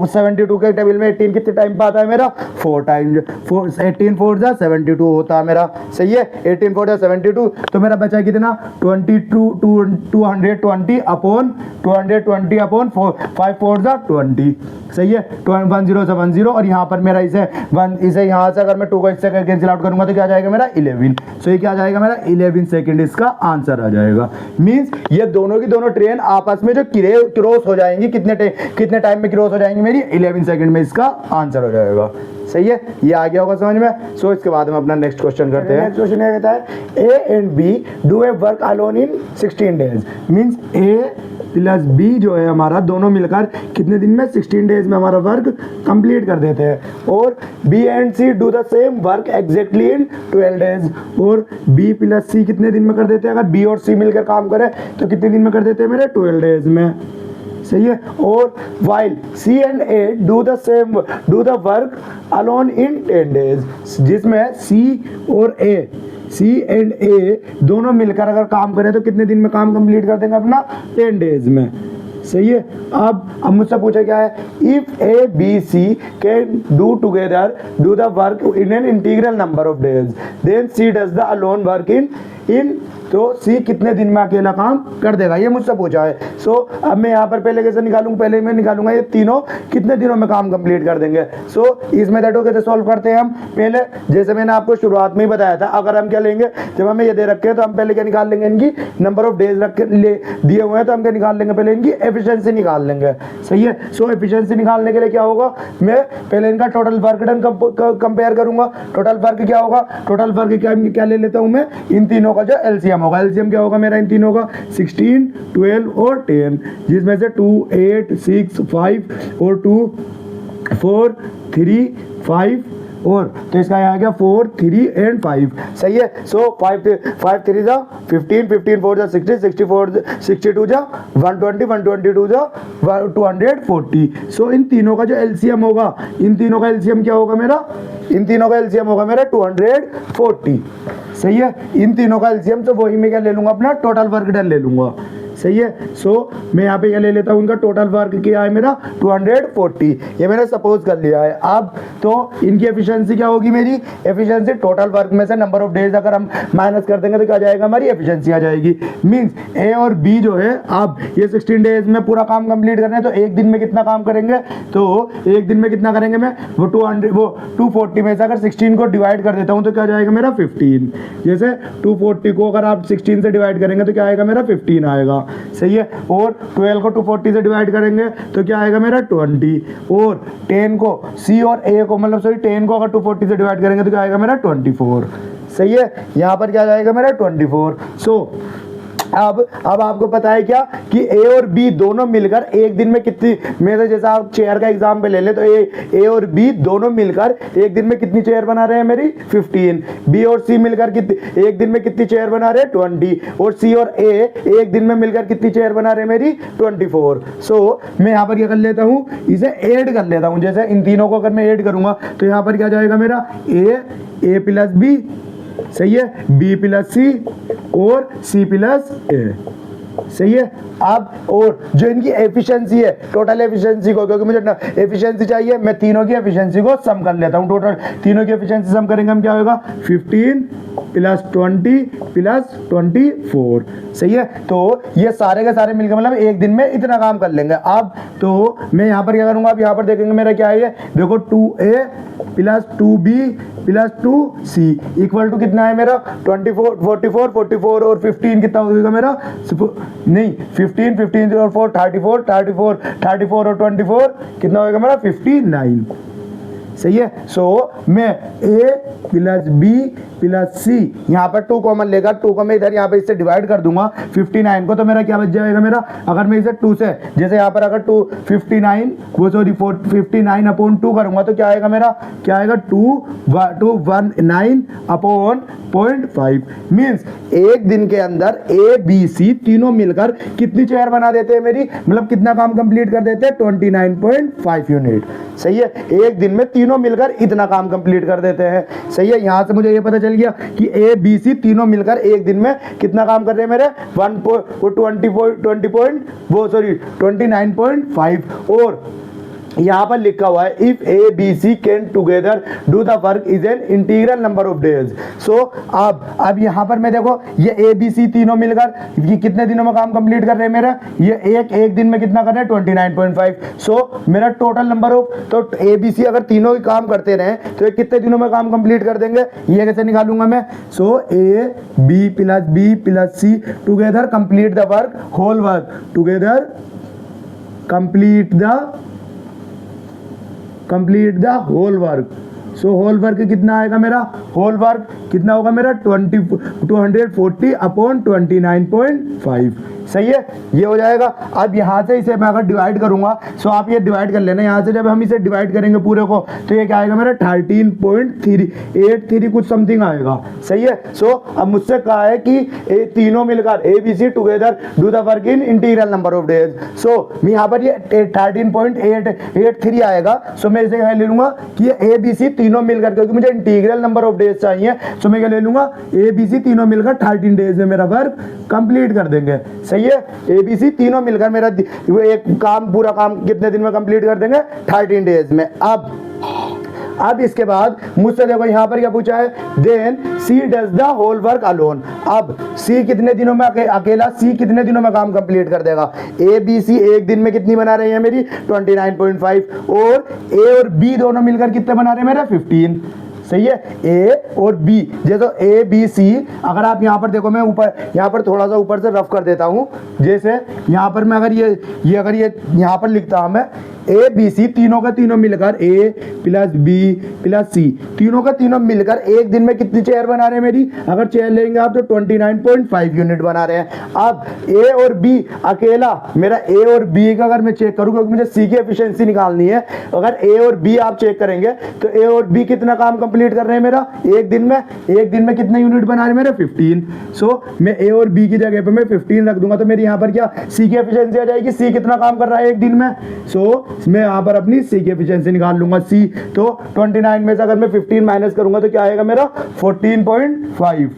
72 के टेबल में 18 कितने टाइम पाता है मेरा 4 टाइम, 18 4 जा 72 होता है मेरा। सही है, 18 4 जा 72 तो मेरा बचा कितना 220 अपॉन 5 4 जा 20। सही है, 10 और यहाँ पर मेरा इसे यहाँ से अगर मैं 2 को इससे कैंसिल आउट करूंगा तो क्या जाएगा मेरा 11। सो ये क्या जाएगा मेरा 11 सेकंड इसका आंसर आ जाएगा। मींस ये दोनों की दोनों ट्रेन आपस में जो क्रॉस हो जाएंगी कितने टाइम में क्रॉस हो जाएंगी मेरी 11 सेकंड में इसका आंसर हो जाएगा। सही है, ये आ गया होगा समझ में। सो इसके बाद हम अपना नेक्स्ट क्वेश्चन करते हैं। नेक्स्ट क्वेश्चन ये कहता है A and B do a work alone in 16 days। Means A plus B जो है हमारा दोनों मिलकर कितने दिन में 16 डेज में हमारा वर्क कंप्लीट कर देते हैं। और B and C do the same work exactly in 12 days. और B प्लस C कितने दिन में कर देते हैं, अगर B और C मिलकर काम करें तो कितने दिन में कर देते हैं मेरे 12 डेज में। सही है, और while C and A do the work alone in 10 days। जिसमें C और A सी एंड ए दोनों मिलकर अगर काम करें तो कितने दिन में काम कंप्लीट कर देंगे अपना 10 डेज में। सही है। अब मुझसे पूछा क्या है, if A B C can do together do the work in an integral number of days then C does the alone work in तो सी कितने दिन में अकेला काम कर देगा, ये मुझसे पूछा है। सो अब मैं यहाँ पर पहले कैसे निकालूंगा, पहले मैं निकालूंगा ये तीनों कितने दिनों में काम कंप्लीट कर देंगे। सो इस मेथड को कैसे सॉल्व करते हैं हम, पहले जैसे मैंने आपको शुरुआत में ही बताया था, अगर हम क्या लेंगे, जब हमें ये दे रखे हैं तो हम पहले क्या निकाल लेंगे, इनकी नंबर ऑफ डेज रख दिए हुए हैं तो हम क्या निकाल लेंगे, पहले इनकी एफिशिएंसी निकाल लेंगे। सही है। सो एफिशिएंसी निकालने के लिए क्या होगा, मैं पहले इनका टोटल वर्क डन कंपेयर करूंगा। टोटल वर्क क्या होगा, टोटल वर्क क्या ले लेता हूं मैं, इन तीनों का जो एलसीएम होगा। एलसीएम क्या होगा मेरा इन तीनों का, 16, 12 और 10, जिसमें से 2, 8, 6, 5 और 2, 4, 3, 5 और तो इसका यहाँ आ गया 4, 3 एंड 5। सही है। सो 5 3 जा 15, 15 4 जा 60, 64 62 जा 120, 122 जा 240। सो इन तीनों का जो एलसीएम होगा, इन तीनों का एलसीएम क्या होगा मेरा, इन तीनों का एलसीएम होगा मेरा 240। सही है। इन तीनों का एलसीएम तो वही मैं क्या ले लूंगा, अपना टोटल वर्क डन ले लूंगा। सही है। सो मैं यहाँ पे क्या ले लेता हूँ, इनका टोटल वर्क क्या है मेरा 240, ये मैंने सपोज कर लिया है। अब तो इनकी एफिशिएंसी क्या होगी, मेरी एफिशिएंसी टोटल वर्क में से नंबर ऑफ डेज अगर हम माइनस कर देंगे तो क्या जाएगा, हमारी एफिशिएंसी आ जाएगी। मींस ए और बी जो है, अब ये 16 डेज में पूरा काम कंप्लीट करना है तो एक दिन में कितना काम करेंगे, तो एक दिन में कितना करेंगे, मैं वो 240 में से अगर 16 को डिवाइड कर देता हूँ तो क्या जाएगा मेरा 15। जैसे 240 को अगर आप 16 से डिवाइड करेंगे तो क्या आएगा मेरा 15 आएगा। सही है। और 12 को 240 से डिवाइड करेंगे तो क्या आएगा मेरा 20, और 10 को सी और ए को मतलब सॉरी 10 को अगर 240 से डिवाइड करेंगे तो क्या आएगा मेरा 24। सही है। यहाँ पर क्या जाएगा मेरा 24। सो अब आपको पता है क्या कि ए और बी दोनों मिलकर एक दिन में कितनी, मेरे जैसा आप चेयर का एग्जाम्पल ले ले तो ए और बी दोनों मिलकर एक दिन में कितनी चेयर बना रहे हैं मेरी 15, बी और सी मिलकर एक दिन में कितनी चेयर बना रहे हैं 20, और सी और ए एक दिन में मिलकर कितनी चेयर बना रहे हैं मेरी 24। सो मैं यहाँ पर क्या कर लेता हूँ, इसे ऐड कर लेता हूँ। जैसे इन तीनों को अगर मैं ऐड करूंगा तो यहाँ पर क्या जाएगा मेरा ए प्लस बी, सही है, बी प्लस सी और सी प्लस ए। सही है। अब और जो इनकी एफिशिएंसी है, टोटल एफिशिएंसी को, क्योंकि मुझे एफिशिएंसी चाहिए, मैं तीनों की एफिशिएंसी को सम कर लेता हूँ। टोटल तीनों की एफिशिएंसी सम करेंगे हम, क्या होगा 15 प्लस 20 प्लस 24। सही है। तो ये सारे के सारे मिलकर मतलब एक दिन में इतना काम कर लेंगे। अब तो मैं यहाँ पर क्या करूँगा, अब यहाँ पर देखेंगे मेरा क्या है, देखो 2A plus 2B plus 2C equal to कितना है मेरा 24, 44, 44 और 15 कितना होगा मेरा, नहीं 15, 15 और 4 34, 34, 34 और 24 कितना होगा मेरा 59। सही है। सो मैं ए प्लस बी प्लस सी, यहाँ पर 2 कॉमन लेगा, 2 को मैं इधर यहाँ पे इससे डिवाइड कर दूंगा 59 को, तो मेरा क्या बच जाएगा मेरा, अगर मैं इसे 2 से, जैसे यहाँ पर अगर 59 अपॉन 2 करूंगा तो क्या आएगा मेरा, क्या आएगा 219 अपॉन 0.5। मीन्स एक दिन के अंदर ए बी सी तीनों मिलकर कितनी चेयर बना देते हैं मेरी, मतलब कितना काम कंप्लीट कर देते हैं 29.5 यूनिट। सही है। एक दिन में तीनों मिलकर इतना काम कंप्लीट कर देते हैं। सही है। यहां से मुझे ये पता चल गया कि ए बी सी तीनों मिलकर एक दिन में कितना काम कर रहे हैं मेरे 29.5, और यहाँ पर लिखा हुआ है if A B C can together do the work is an integral number of days. So अब यहाँ पर मैं देखो ये ए बी सी तीनों मिलकर ये कितने दिनों में काम कंप्लीट कर रहे हैं मेरा, ये एक दिन में कितना कर रहे हैं 29.5। सो मेरा टोटल नंबर ऑफ, तो ए बी सी अगर तीनों ही काम करते रहे तो ये कितने दिनों में काम कंप्लीट कर देंगे, ये कैसे निकालूंगा मैं। So A B plus C together complete the work, whole work together complete the whole work. So whole work कितना आएगा मेरा, होल वर्क कितना होगा मेरा 240 अपॉन 29.5। सही है, ये हो जाएगा। अब यहाँ से इसे मैं अगर डिवाइड करूंगा, सो आप ये डिवाइड कर लेना, यहाँ से जब हम इसे डिवाइड करेंगे पूरे को तो ये क्या आएगा मेरा 13.383 कुछ समथिंग आएगा। सही है। सो अब मुझसे कहा है कि तीनों मिलकर ABC together do the work in integral number of days. So मैं यहाँ पर ये 13.883 आएगा। सो मैं इसे ले लूंगा कि ये ABC तीनों मिलकर, क्योंकि मुझे इंटीग्रल नंबर ऑफ डेज चाहिए, सो मैं क्या ले लूंगा ABC तीनों मिलकर 13 डेज में मेरा वर्क कंप्लीट कर देंगे। सही है, ABC तीनों मिलकर मेरा वो एक काम, पूरा काम कितने दिन में कंप्लीट कर देंगे 13 डेज में। अब इसके बाद मुझसे देखो यहाँ पर क्या पूछा है, then C does the whole work alone. अब सी कितने दिनों में अकेला सी कितने दिनों में काम कंप्लीट कर देगा। ABC एक दिन में कितनी बना रही है मेरी 29.5, और A और B दोनों मिलकर कितने बना रहे हैं मेरा 15। सही है, A और B, जैसे ABC, अगर आप यहाँ पर देखो, मैं ऊपर यहाँ पर थोड़ा सा ऊपर से रफ कर देता हूँ, जैसे यहाँ पर मैं अगर ये यहाँ पर लिखता हूँ मैं ABC तीनों का तीनों मिलकर A plus B plus C तीनों का तीनों मिलकर एक दिन में कितनी चेयर बना रहे हैं मेरी, अगर चेयर लेंगे आप तो 29.5 यूनिट बना रहे हैं। अब A और B अकेला मेरा A और B का अगर मैं चेक करूँ, क्योंकि मुझे C की एफिशिएंसी निकालनी है, अगर A और B आप चेक करेंगे तो A और B कितना काम कंप्लीट कर रहे हैं मेरा एक दिन में कितने यूनिट बना रहे हैं मेरे 15। सो मैं A और B की जगह पे मैं 15 रख दूंगा, तो मेरी यहाँ पर क्या C की एफिशिएंसी आ जाएगी, C कितना काम कर रहा है एक दिन में। सो मैं यहाँ पर अपनी C की एफिशिएंसी निकाल लूंगा C, तो 29 में से अगर मैं 15 माइनस करूंगा तो क्या आएगा मेरा 14.5।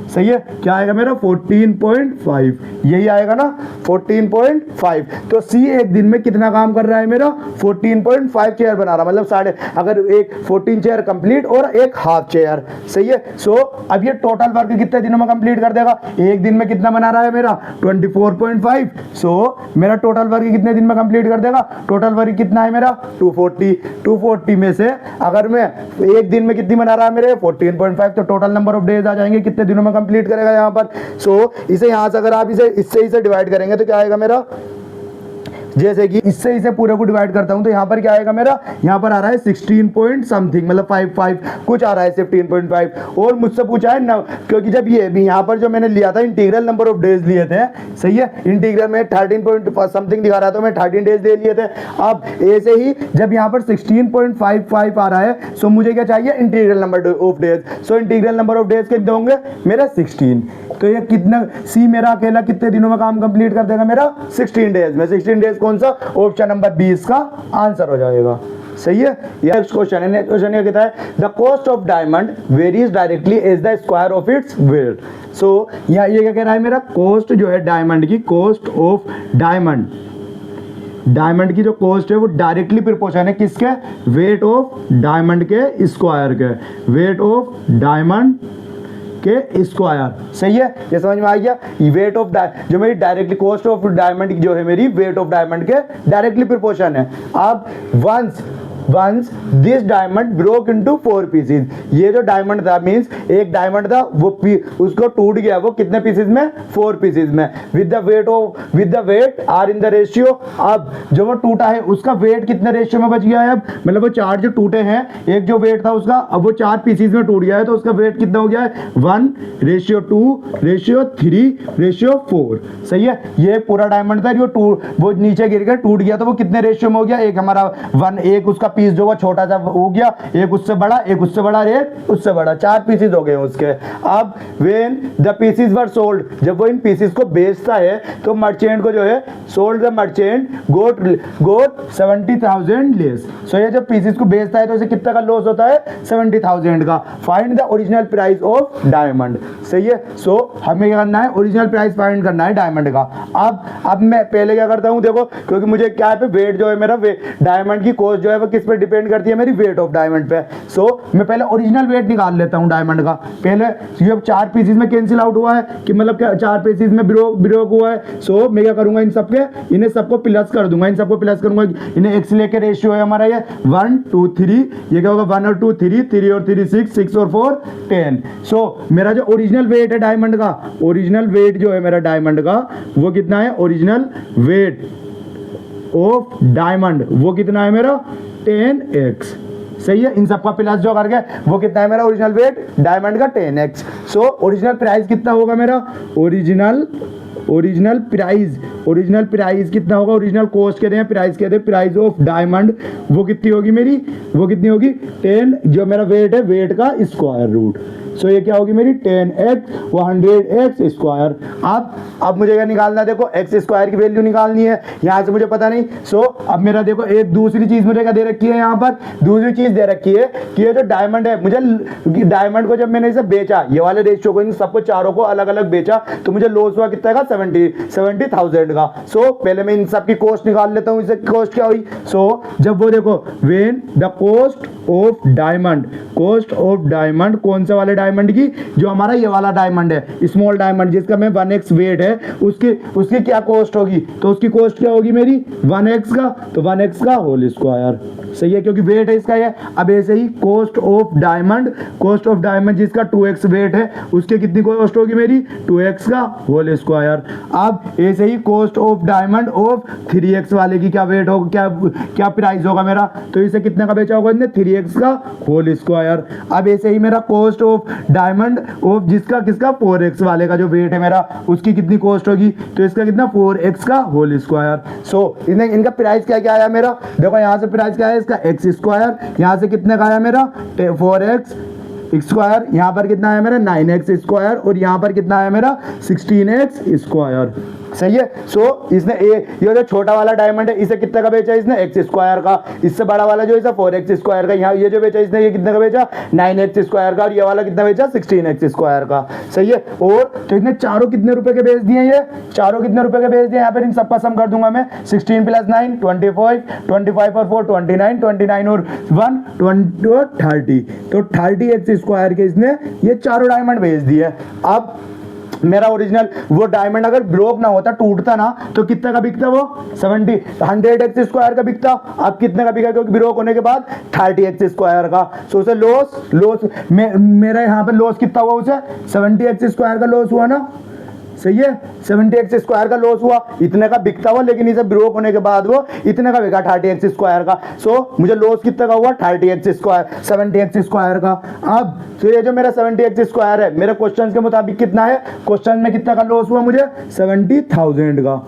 सही है, क्या आएगा मेरा 14.5, यही आएगा ना 14.5। तो C एक दिन में कितना काम कर रहा है मेरा 14.5 चेयर बना रहा, मतलब अगर एक 14 चेयर कंप्लीट और एक हाफ चेयर। सही है। सो अब ये टोटल वर्क कितने दिनों में कंप्लीट कर देगा, एक दिन में कितना बना रहा है मेरा 24.5। सो मेरा टोटल वर्क कितने दिन में कंप्लीट कर देगा, टोटल वर्क कितना है मेरा 240 में से अगर मैं एक दिन में कितनी बना रहा है मेरे 14.5, तो टोटल नंबर ऑफ डेज आ जाएंगे कितने दिनों में कंप्लीट करेगा यहाँ पर। सो इसे यहाँ से अगर आप इसे डिवाइड करेंगे तो क्या आएगा मेरा, जैसे कि इससे इसे पूरे को डिवाइड करता हूं तो यहाँ पर क्या आएगा मेरा, यहाँ पर आ रहा है 16 पॉइंट समथिंग, मतलब 5 कुछ आ रहा है 15.5। और मुझसे पूछा है न, क्योंकि जब ये भी यहाँ पर जो मैंने लिया था इंटीग्रल नंबर ऑफ डेज लिए थे, सही है, इंटीग्रल में 13 पॉइंट समथिंग दिखा रहा था, मैं 13 डेज ले लिए थे। अब ऐसे ही जब यहाँ पर 16.55 आ रहा है, सो मुझे क्या चाहिए integral number of days. So integral number of days कितने होंगे मेरा 16। तो ये कितना सी मेरा अकेला कितने दिनों में काम कंप्लीट कर देगा मेरा 16 डेज में। 16 डेज कौन सा, ऑप्शन नंबर 20 का आंसर हो जाएगा। सही है। नेक्स्ट क्वेश्चन है, नेक्स्ट क्वेश्चन ये कहता है the cost of diamond varies directly as the square of its weight. So यहाँ ये क्या कह रहा है मेरा, कॉस्ट जो है डायमंड की, कॉस्ट ऑफ डायमंड की जो कॉस्ट है वो डायरेक्टली प्रोपोर्शन है किसके, वेट ऑफ डायमंड के स्क्वायर के, वेट ऑफ डायमंड के स्क्वायर। सही है, ये समझ में आ गया। वेट ऑफ जो मेरी डायरेक्टली कॉस्ट ऑफ डायमंड जो है मेरी वेट ऑफ डायमंड के डायरेक्टली प्रोपोर्शन है। अब once this diamond broke into 4 pieces, ये जो डायमंड था मींस एक डायमंड था वो उसको टूट गया, वो कितने पीसेस में 4 पीसेस में, with the weight are in the ratio. अब जो वो टूटा है उसका वेट कितने रेशियो में बच गया है, अब मतलब वो 4 जो टूटे हैं, एक जो वेट था उसका अब वो 4 पीसेस में टूट गया है, तो उसका वेट कितना हो गया है 1:2:3:4। सही है, ये पूरा डायमंड था वो नीचे गिर गया टूट गया, तो वो कितने रेशियो में हो गया, एक हमारा 1, एक उसका पीस जो वो छोटा सा हो गया, एक उससे बड़ा, एक उससे बड़ा, एक उससे बड़ा, 4 पीसेस हो गए उसके। अब when the pieces were sold, जब वो इन पीसेस को बेचता है तो मर्चेंट को जो है sold the merchant got 70,000 less. So ये जब पीसेस को बेचता है तो इसे कितना का लॉस होता है 70,000 का। Find the original price of diamond. सही है। सो हमें क्या करना है, ओरिजिनल प्राइस फाइंड करना है डायमंड का। अब मैं पहले क्या करता हूं, देखो क्योंकि मुझे क्या है वेट जो है मेरा डायमंड की कॉस्ट जो है वो किस पे डिपेंड करती है मेरी, वेट ऑफ डायमंड पे। सो मैं पहले ओरिजिनल वेट निकाल लेता हूं डायमंड का। पहले ये 4 पीसेस में कैंसिल आउट हुआ है कि मतलब क्या 4 पीसेस में ब्रोक हुआ है। सो मैं क्या करूंगा, इन्हें सबको प्लस कर दूंगा, इन सबको प्लस करूंगा, इन्हें एक्स लेके रेशियो है हमारा ये 1 2 3, ये क्या होगा 1 और 2 3, 3 और 3 6, 6 और 4 10। सो मेरा जो ओरिजिनल वेट है डायमंड का, ओरिजिनल वेट जो है मेरा डायमंड का वो कितना है, ओरिजिनल वेट ऑफ डायमंड वो कितना है मेरा 10x। सही है, इन सबका प्लस जो करके वो कितना है मेरा ओरिजिनल वेट डायमंड का 10x। सो ओरिजिनल प्राइस कितना होगा मेरा, ओरिजिनल ओरिजिनल प्राइस कितना होगा, ओरिजिनल कॉस्ट कहते हैं, प्राइस कहते हैं, प्राइस ऑफ डायमंड वो कितनी होगी मेरी, वो कितनी होगी 10, जो मेरा वेट है वेट का स्क्वायर रूट। सो ये क्या होगी मेरी 10x 100x स्क्वायर। अब मुझे क्या निकालना है, देखो एक्स स्क्वायर की वैल्यू निकालनी है, यहाँ से मुझे पता नहीं। सो अब मेरा देखो एक दूसरी चीज मुझे क्या दे रखी है, यहाँ पर दूसरी चीज दे रखी है कि ये जो डायमंड है, मुझे डायमंड को जब मैंने इसे बेचा, ये वाले रेशियो को इन सबको चारों को अलग अलग बेचा, तो मुझे लॉस हुआ कितना का 70,000 का। सो पहले मैं इन सब की कॉस्ट निकाल लेता हूँ, इसे कॉस्ट क्या हुई। सो जब वो देखो when the cost of diamond कौन सा वाले डायमंड की, जो हमारा ये वाला डायमंड है, स्मॉल डायमंड जिसका में 1x वेट है, उसकी क्या कॉस्ट होगी, तो उसकी कॉस्ट क्या होगी मेरी 1x का, तो 1x का होल स्क्वायर। सही है, क्योंकि वेट है इसका ये। अब ऐसे ही कॉस्ट ऑफ डायमंड जिसका 2x वेट है, उसके कितनी कॉस्ट होगी मेरी 2x का होल स्क्वायर। अब ऐसे ही cost of diamond of 3x वाले की क्या वेट होगा, क्या प्राइस होगा मेरा, तो इसे कितने का बेचा होगा इसने 3x का होल स्क्वायर। अब ऐसे ही मेरा कॉस्ट ऑफ डायमंड ऑफ जिसका किसका 4x वाले का जो वेट है मेरा, उसकी कितनी कॉस्ट होगी, तो इसका कितना 4x का होल स्क्वायर। सो इनका प्राइस क्या क्या आया मेरा, देखो यहाँ से प्राइस क्या है इसका एक्स स्क्वायर, यहाँ से कितने का आया मेरा 4x स्क्वायर, यहाँ पर कितना आया मेरा 9x स्क्वायर, और यहाँ पर कितना आया मेरा 16x स्क्वायर। सही है। सो इसने ये जो छोटा वाला डायमंड है इसे कितने का बेचा इसने एक्स स्क्वायर का, इससे बड़ा वाला जो है 4x स्क्वायर का, यहाँ ये जो बेचा इसने ये कितने का बेचा 9x स्क्वायर का, और ये वाला कितना बेचा 16x स्क्वायर का। सही है। और तो इसने चारों कितने रुपए के बेच दिए, ये चारों कितने रुपए के बेच दिए, यहाँ पर इन सबका सम कर दूंगा मैं, 16 + 9 25, 25 और 4 29, 29 और 1 20 और 30, तो 30x स्क्वायर के इसने ये चारों डायमंड बेच दिए। अब मेरा ओरिजिनल वो डायमंड अगर ब्रोक ना होता, टूटता ना, तो कितने का बिकता वो 100x स्क्वायर का बिकता। अब कितने का बिका, क्योंकि ब्रोक होने के बाद 30x स्क्वायर का। सो उसे लॉस मेरा यहाँ पे लॉस कितना हुआ, उसे 70x स्क्वायर का लॉस हुआ ना। सही है, 70x स्क्वायर का लॉस हुआ, इतने का बिकता हुआ, लेकिन इसे ब्रोक होने के बाद वो इतने का बिका 30x स्क्वायर का। सो मुझे लॉस कितने का हुआ 30x स्क्वायर 70x स्क्वायर का। अब तो ये जो मेरा 70x स्क्वायर है, मेरे क्वेश्चन के मुताबिक कितना है, क्वेश्चन में कितना का लॉस हुआ मुझे 70,000 का।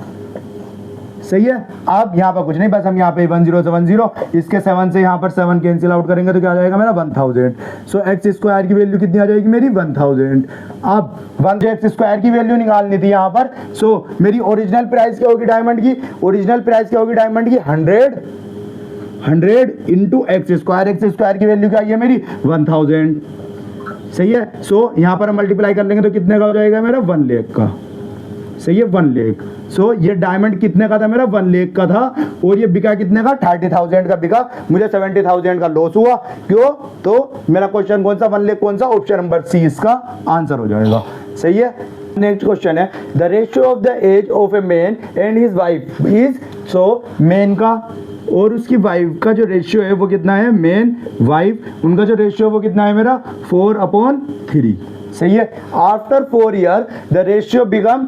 सही है। अब यहाँ पर कुछ नहीं, बस हम यहाँ पे 1070 इसके 7 से यहाँ पर 7 कैंसिल आउट करेंगे तो क्या आ जाएगा मेरा 1000। सो एक्स स्क्वायर की वैल्यू कितनी आ जाएगी मेरी 1000। अब 1x स्क्वायर की वैल्यू निकालनी थी यहाँ पर। सो मेरी ओरिजिनल प्राइस क्या होगी डायमंड की, ओरिजिनल प्राइस क्या होगी डायमंड की 100 इंटू एक्स स्क्वायर की वैल्यू क्या है मेरी 1000। सही है। सो यहाँ पर हम मल्टीप्लाई कर लेंगे तो कितने का हो जाएगा मेरा 1 लाख का। सही है, 1 लाख। सो ये डायमंड कितने का था मेरा 1 लाख का था, और ये बिका कितने का 30,000 का बिका, मुझे 70,000 का लॉस हुआ। क्यों, तो मेरा क्वेश्चन कौन सा 1 लाख कौन सा, ऑप्शन नंबर सी इसका आंसर हो जाएगा। सही है। नेक्स्ट क्वेश्चन है the ratio of the age of a man and his wife is. So man का और उसकी वाइफ का जो रेशियो है वो कितना है, मैन वाइफ उनका जो रेशियो है वो कितना है मेरा 4/3। सही है। After 4 year the ratio become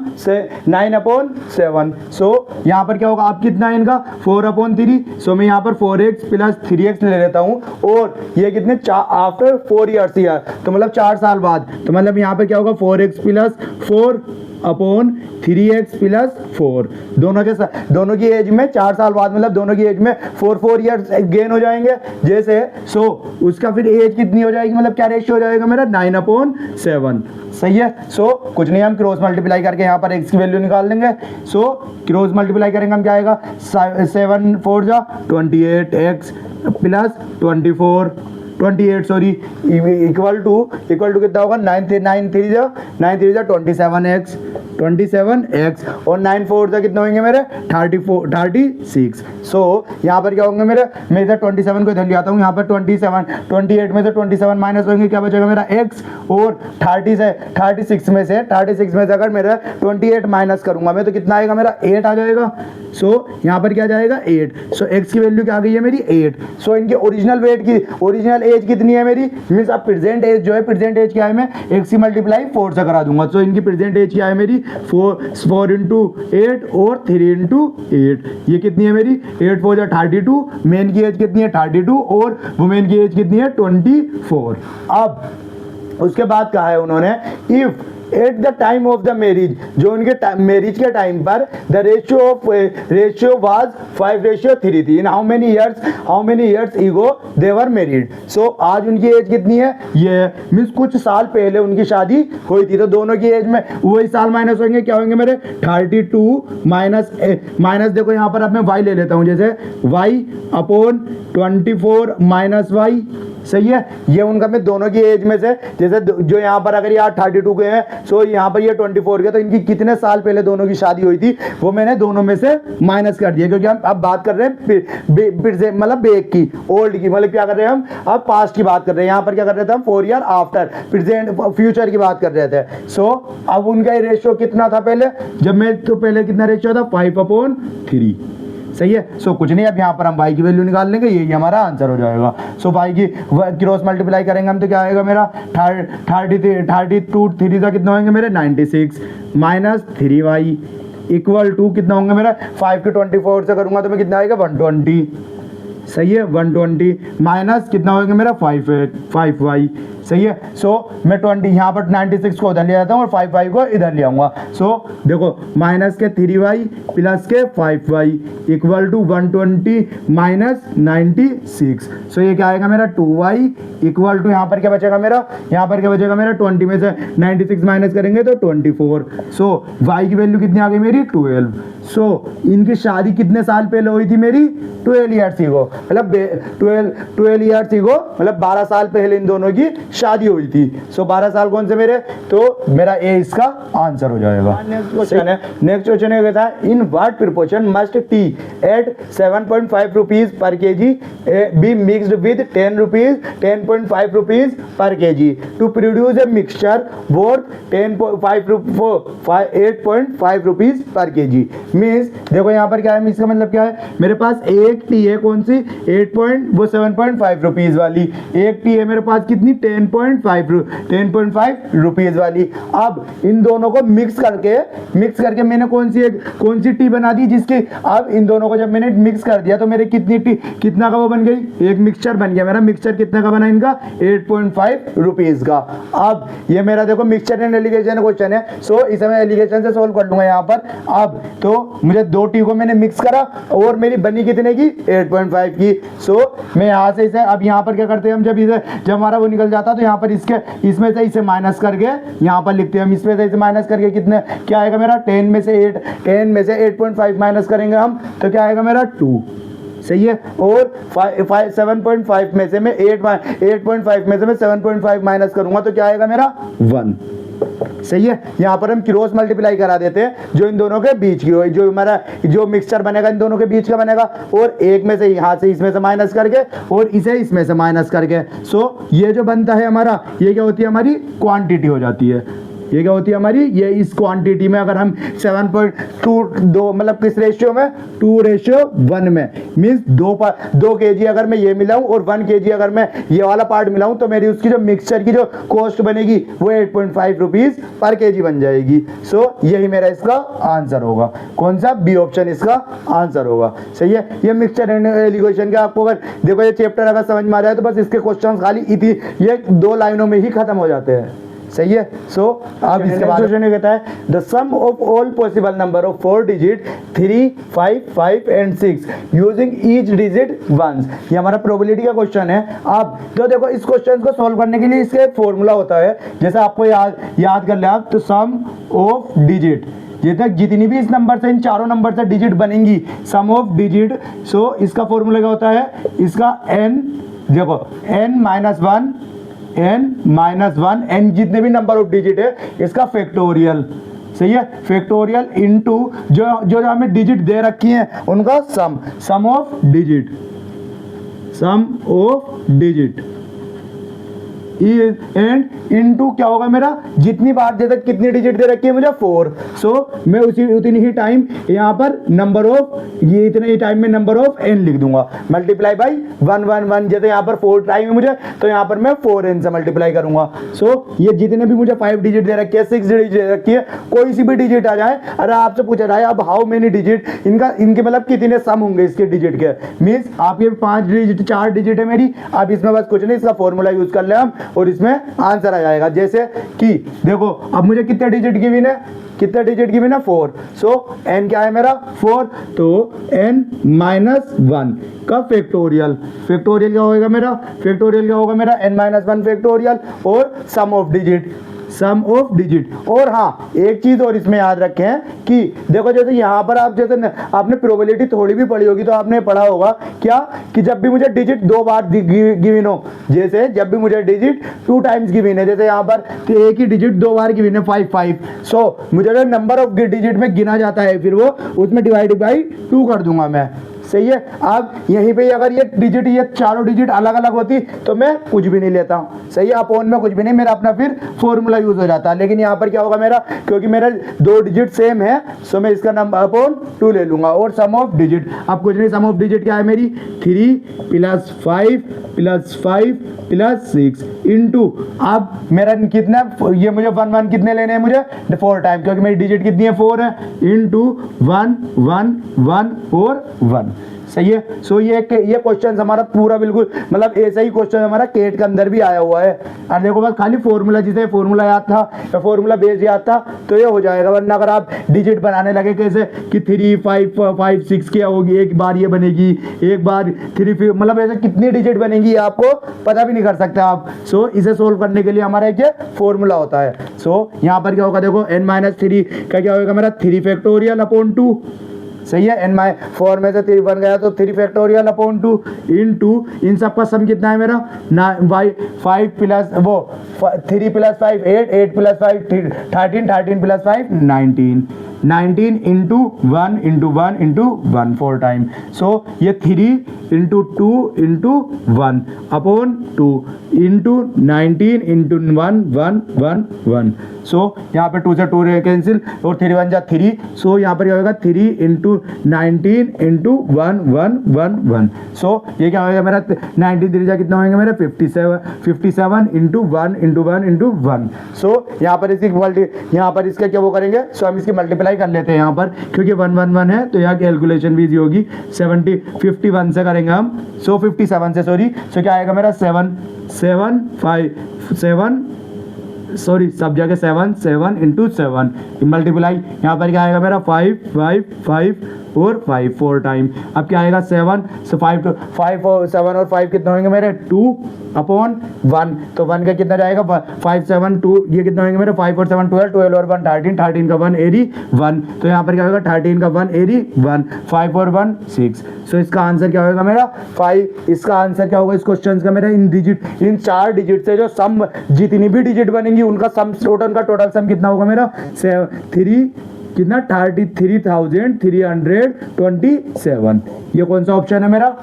9/7। सो यहाँ पर क्या होगा, आप कितना है इनका 4/3। सो मैं यहाँ पर 4x + 3x ले लेता हूँ, और ये कितने आफ्टर 4 ईयर्स ईयर, तो मतलब 4 साल बाद, तो मतलब यहाँ पर क्या होगा 4x + 4/3x + 4, दोनों की एज में 4 साल बाद, मतलब दोनों की एज में 4 ईयर्स गेन हो जाएंगे जैसे। सो उसका फिर एज कितनी हो जाएगी, मतलब क्या रेशियो हो जाएगा मेरा 9/7। सही है। सो कुछ नहीं, हम क्रॉस मल्टीप्लाई करके यहाँ पर x की वैल्यू निकाल लेंगे। सो क्रॉस मल्टीप्लाई करेंगे हम क्या आएगा 7 4 जा 28x + 28 सॉरी इक्वल टू कितना होगा 9 3 जा 27x और 9 4 जा कितना होंगे मेरे 36। सो यहाँ पर क्या होंगे मेरे, मैं इधर 27 को इधर ले आता हूँ, यहाँ पर 28 में से 27 माइनस होंगे, क्या बचेगा मेरा x, और 36 में से अगर मेरा 28 माइनस करूंगा मैं तो कितना आएगा मेरा 8 आ जाएगा। सो यहाँ पर क्या जाएगा 8। सो x की वैल्यू क्या आ गई है मेरी 8। सो इनके ओरिजिनल एज कितनी है मेरी, मीन्स अब प्रेजेंट एज जो है, प्रेजेंट एज क्या है, मैं x की मल्टीप्लाई 4 से करा दूंगा। सो इनकी प्रेजेंट एज क्या है मेरी 4 × 8 और 3 × 8, ये कितनी है मेरी 8 4 जा 32। मेन की एज कितनी है 32 और वुमेन की एज कितनी है 24। अब उसके बाद कहा है उन्होंने at the time of the marriage, जो उनके मैरिज के टाइम पर द रेशियो वाज 5:3 थी। In how many years ago they were married. So आज उनकी एज कितनी है, ये मीन्स कुछ साल पहले उनकी शादी हुई थी। तो दोनों की एज में वही साल माइनस होंगे, क्या होंगे मेरे 32 माइनस देखो यहाँ पर अब मैं y ले लेता हूँ, जैसे y/24 माइनस y, सही है। ये उनका मैं दोनों की एज में से, जैसे जो यहाँ पर अगर यार 32 के हैं, सो यहाँ पर ये 24 के, तो इनकी कितने साल पहले दोनों की शादी हुई थी वो मैंने दोनों में से माइनस कर दिया, क्योंकि हम अब बात कर रहे हैं फिर से मतलब बैक की, ओल्ड की, मतलब क्या कर रहे हैं हम अब पास्ट की बात कर रहे हैं। यहाँ पर क्या कर रहे थे हम 4 ईयर आफ्टर, प्रेजेंट फ्यूचर की बात कर रहे थे। सो अब उनका रेशियो कितना था पहले, जब मैं तो पहले कितना रेशियो था 5/3, सही है। सो कुछ नहीं, अब यहाँ पर हम y की वैल्यू निकाल लेंगे, यही हमारा आंसर हो जाएगा। सो y की क्रॉस मल्टीप्लाई करेंगे हम तो क्या आएगा मेरा 32 3 का कितना होंगे मेरे 96 माइनस 3y इक्वल टू कितना होंगे मेरा 5 के 24 से करूंगा तो मैं कितना आएगा 120, सही है। 120 माइनस कितना होगा मेरा 5y, सही है। सो मैं 20 यहाँ पर 96 को उधर ले जाता हूँ और 5y को इधर ले आऊँगा। सो देखो माइनस के 3y प्लस के 5y इक्वल टू 120 माइनस 96। सो ये क्या आएगा मेरा 2y इक्वल टू यहाँ पर क्या बचेगा मेरा, यहाँ पर क्या बचेगा मेरा 20 में से 96 माइनस करेंगे तो 24। सो y की वैल्यू कितनी आ गई मेरी 12। सो इनकी शादी कितने साल पहले हुई थी मेरी 12 ईयर्स ईगो, मतलब 12 ईयर्स ईगो, मतलब 12 साल पहले इन दोनों की शादी हुई थी। सो 12 साल कौन से मेरे, तो मेरा ए इसका आंसर हो जाएगा। नेक्स्ट क्वेश्चन है कहता है in what proportion must tea at 7.5 rupees per KG be mixed with 10.5 rupees per KG to produce a mixture worth 8.5 rupees per KG. Means देखो यहाँ पर क्या है, इसका मतलब क्या है, मेरे पास एक टी है कौन सी 7.5 रुपीज वाली, एक टी है मेरे पास कितनी 10.5 रुपीज वाली। अब इन दोनों को मिक्स करके मैंने कौन सी टी बना दी, जिसके अब इन दोनों को जब मैंने मिक्स कर दिया तो मेरे कितना का वो बन गई, एक मिक्सचर बन गया। मेरा मिक्सचर कितना का बना इनका 8.5 रुपीज का। अब ये मेरा देखो मिक्सचर एंड एलिगेशन क्वेश्चन है, सो इसे मैं एलिगेशन से सोल्व कर लूंगा यहाँ पर। अब तो मुझे दो टी को मैंने मिक्स करा और मेरी बनी कितने की 8.5 की। सो मैं यहाँ से इसे अब यहाँ पर क्या करते हैं हम, जब हमारा वो निकल जाता तो यहाँ पर इसमें से इसे माइनस करके यहाँ पर लिखते हैं हम, इसमें से इसे माइनस करके कितने क्या आएगा मेरा 10 में से 8.5 माइनस करेंगे हम तो क्या आएगा मेरा 2, सही है। और 7.5 में से मैं 8.5 में से मैं 7.5 माइनस करूंगा तो क्या आएगा मेरा 1, सही है। यहाँ पर हम क्रॉस मल्टीप्लाई करा देते हैं जो इन दोनों के बीच की हो, जो हमारा जो मिक्सचर बनेगा इन दोनों के बीच का बनेगा, और एक में से यहाँ से इसमें से माइनस करके और इसे इसमें से माइनस करके। सो ये जो बनता है हमारा, ये क्या होती है हमारी क्वांटिटी हो जाती है। ये क्या होती है हमारी, ये इस क्वांटिटी में अगर हम 7.2 मतलब किस रेशियो में 2:1 में, मीन्स 2 kg अगर मैं ये मिलाऊं और 1 kg अगर मैं ये वाला पार्ट मिलाऊं तो मेरी उसकी जो मिक्सचर की जो कॉस्ट बनेगी वो 8.5 रुपीज पर केजी बन जाएगी। सो यही मेरा इसका आंसर होगा, कौन सा बी ऑप्शन इसका आंसर होगा, सही है। ये मिक्सचर एंड एलिगेशन के आपको अगर देखो ये चैप्टर अगर समझ में आ जाए तो बस इसके क्वेश्चन खाली ये 2 लाइनों में ही खत्म हो जाते हैं, सही है। सो अब इसके बाद क्वेश्चन कहता है the sum of all possible number of 4 digit 3, 5, 5 and 6 using each digit once. ये हमारा प्रोबेबिलिटी का क्वेश्चन है। अब तो देखो इस क्वेश्चन को सॉल्व करने के लिए इसका एक फॉर्मूला होता है, जैसे आपको याद कर ले आप, तो सम ऑफ डिजिट जितनी भी इस नंबर से इन चारों नंबर से डिजिट बनेंगी, सम ऑफ डिजिट। सो इसका फॉर्मूला क्या होता है, इसका n देखो n-1 n जितने भी नंबर ऑफ डिजिट है इसका फैक्टोरियल, सही है, फैक्टोरियल इनटू जो हमें डिजिट दे रखी हैं उनका सम ऑफ डिजिट एंड इनटू क्या होगा मेरा, जितनी बार जैसे कितनी डिजिट दे रखी है मुझे 4। सो मैं उतनी ही टाइम यहाँ पर नंबर ऑफ ये इतने ही टाइम में नंबर ऑफ n लिख दूंगा, मल्टीप्लाई बाई 1 जैसे यहाँ पर 4 टाइम है मुझे तो यहाँ पर मैं 4n से मल्टीप्लाई करूंगा। सो ये जितने भी मुझे 5 डिजिट दे रखी है 6 डिजिट दे रखी है, कोई सी भी डिजिट आ जाए, अरे आपसे पूछा जाए अब हाउ मेनी डिजिट इनके मतलब कितने सम होंगे इसके डिजिट के, मीन्स आपके 5 डिजिट 4 डिजिट है मेरी। अब इसमें बस कुछ नहीं, इसका फॉर्मूला यूज कर ले हम और इसमें आंसर आ जाएगा। जैसे कि देखो अब मुझे कितने डिजिट गिवन है, कितने डिजिट गिवन है 4, सो n क्या है मेरा 4, तो n माइनस 1 का फैक्टोरियल, फैक्टोरियल क्या होगा मेरा, फैक्टोरियल क्या होगा मेरा n माइनस 1 फैक्टोरियल और sum of digit, sum of digit. और हाँ एक चीज और इसमें याद रखें कि देखो जैसे यहाँ पर आप जैसे आपने प्रोबेबिलिटी थोड़ी भी पढ़ी होगी तो आपने पढ़ा होगा क्या कि जब भी मुझे डिजिट 2 बार गिवन हो, जैसे जब भी मुझे डिजिट 2 टाइम्स गिवन है, जैसे यहाँ पर तो एक ही डिजिट 2 बार गिवन है 5 5, सो मुझे जो नंबर ऑफ डिजिट में गिना जाता है फिर वो उसमें डिवाइड बाई 2 कर दूंगा मैं, सही है। अब यहीं पे अगर ये डिजिट ये चारों डिजिट अलग अलग होती तो मैं कुछ भी नहीं लेता हूँ, सही है, अपॉन में कुछ भी नहीं, मेरा अपना फिर फॉर्मूला यूज हो जाता है। लेकिन यहाँ पर क्या होगा मेरा, क्योंकि मेरा 2 डिजिट सेम है सो मैं इसका नंबर अपॉन 2 ले लूंगा। और सम ऑफ डिजिट, अब कुछ नहीं, सम ऑफ डिजिट क्या है मेरी 3 + 5 + 5 + 6 इंटू, अब मेरा कितना, ये मुझे 1 1 कितने लेने हैं मुझे 4 टाइम, क्योंकि मेरी डिजिट कितनी है 4 है, इंटू 1 1 1 और 1, सही है। सो ये क्वेश्चन हमारा पूरा बिल्कुल मतलब ऐसा ही क्वेश्चन हमारा केट के अंदर भी आया हुआ है। और देखो बस खाली फॉर्मूला, जिसे फॉर्मूला याद था या फॉर्मूला बेस याद था तो ये हो जाएगा, वरना अगर आप डिजिट बनाने लगे कैसे कि 3 5 5 6 क्या होगी, एक बार ये बनेगी, एक बार 3 मतलब ऐसे कितनी डिजिट बनेगी आपको पता भी नहीं कर सकते आप। सो इसे सोल्व करने के लिए हमारा एक फॉर्मूला होता है। सो यहाँ पर क्या होगा देखो n-3 का क्या होगा मेरा 3 फैक्टोरियल अपॉन 2, सही है, n-4 में से 3 बन गया तो 3 फैक्टोरियल अपॉन 2 इंटू इन सब का सम कितना है मेरा 5 प्लस वो 3 + 5 8 8 + 5 13 13 + 5 19 19 इंटू 1 इंटू 1 इंटू 1 4 टाइम। सो ये 3 into 2 into 1 upon 2 into 19 into 1 1 1 1। सो यहाँ पे 2 से 2 कैंसिल और 3 1 जा 3, सो यहाँ पर क्या होगा 3 इंटू 19 इंटू 1 1 1 1। सो ये क्या होगा मेरा 19 3 जा कितना होंगे मेरा 57 इंटू 1 इंटू 1 इंटू 1। सो यहाँ पर इसका क्या वो करेंगे, सो हम इसकी मल्टीप्लाई कर लेते हैं यहाँ पर, क्योंकि 1 1 1 है तो यहाँ कैलकुलेशन भी इजी होगी। 51 से करेंगे हम, सो 57 से सॉरी, सो क्या आएगा मेरा 7 7 5 7 सॉरी सब जगह 7 7 इंटू 7 मल्टीप्लाई, यहाँ पर क्या आएगा मेरा 5 5 5 और 5 4 टाइम। अब क्या आएगा 7 से 5 और 7 और 5 कितना होंगे मेरे 2 अपॉन 1, तो 1 का कितना जाएगा 5 7 2, ये कितना होंगे मेरे 5 और 7 12 12 और 1 13 13 का 1 एरी 1, तो यहाँ पर क्या होगा 13 का 1 एरी 1 5 और 1 6। सो इसका आंसर क्या होगा मेरा 5। इसका आंसर क्या होगा इस क्वेश्चन का मेरा इन डिजिट, इन 4 डिजिट से जो सम जितनी भी डिजिट बनेंगी उनका सम टोटल सम कितना होगा मेरा 3 कितना 33,327। ये कौन सा ऑप्शन है मेरा,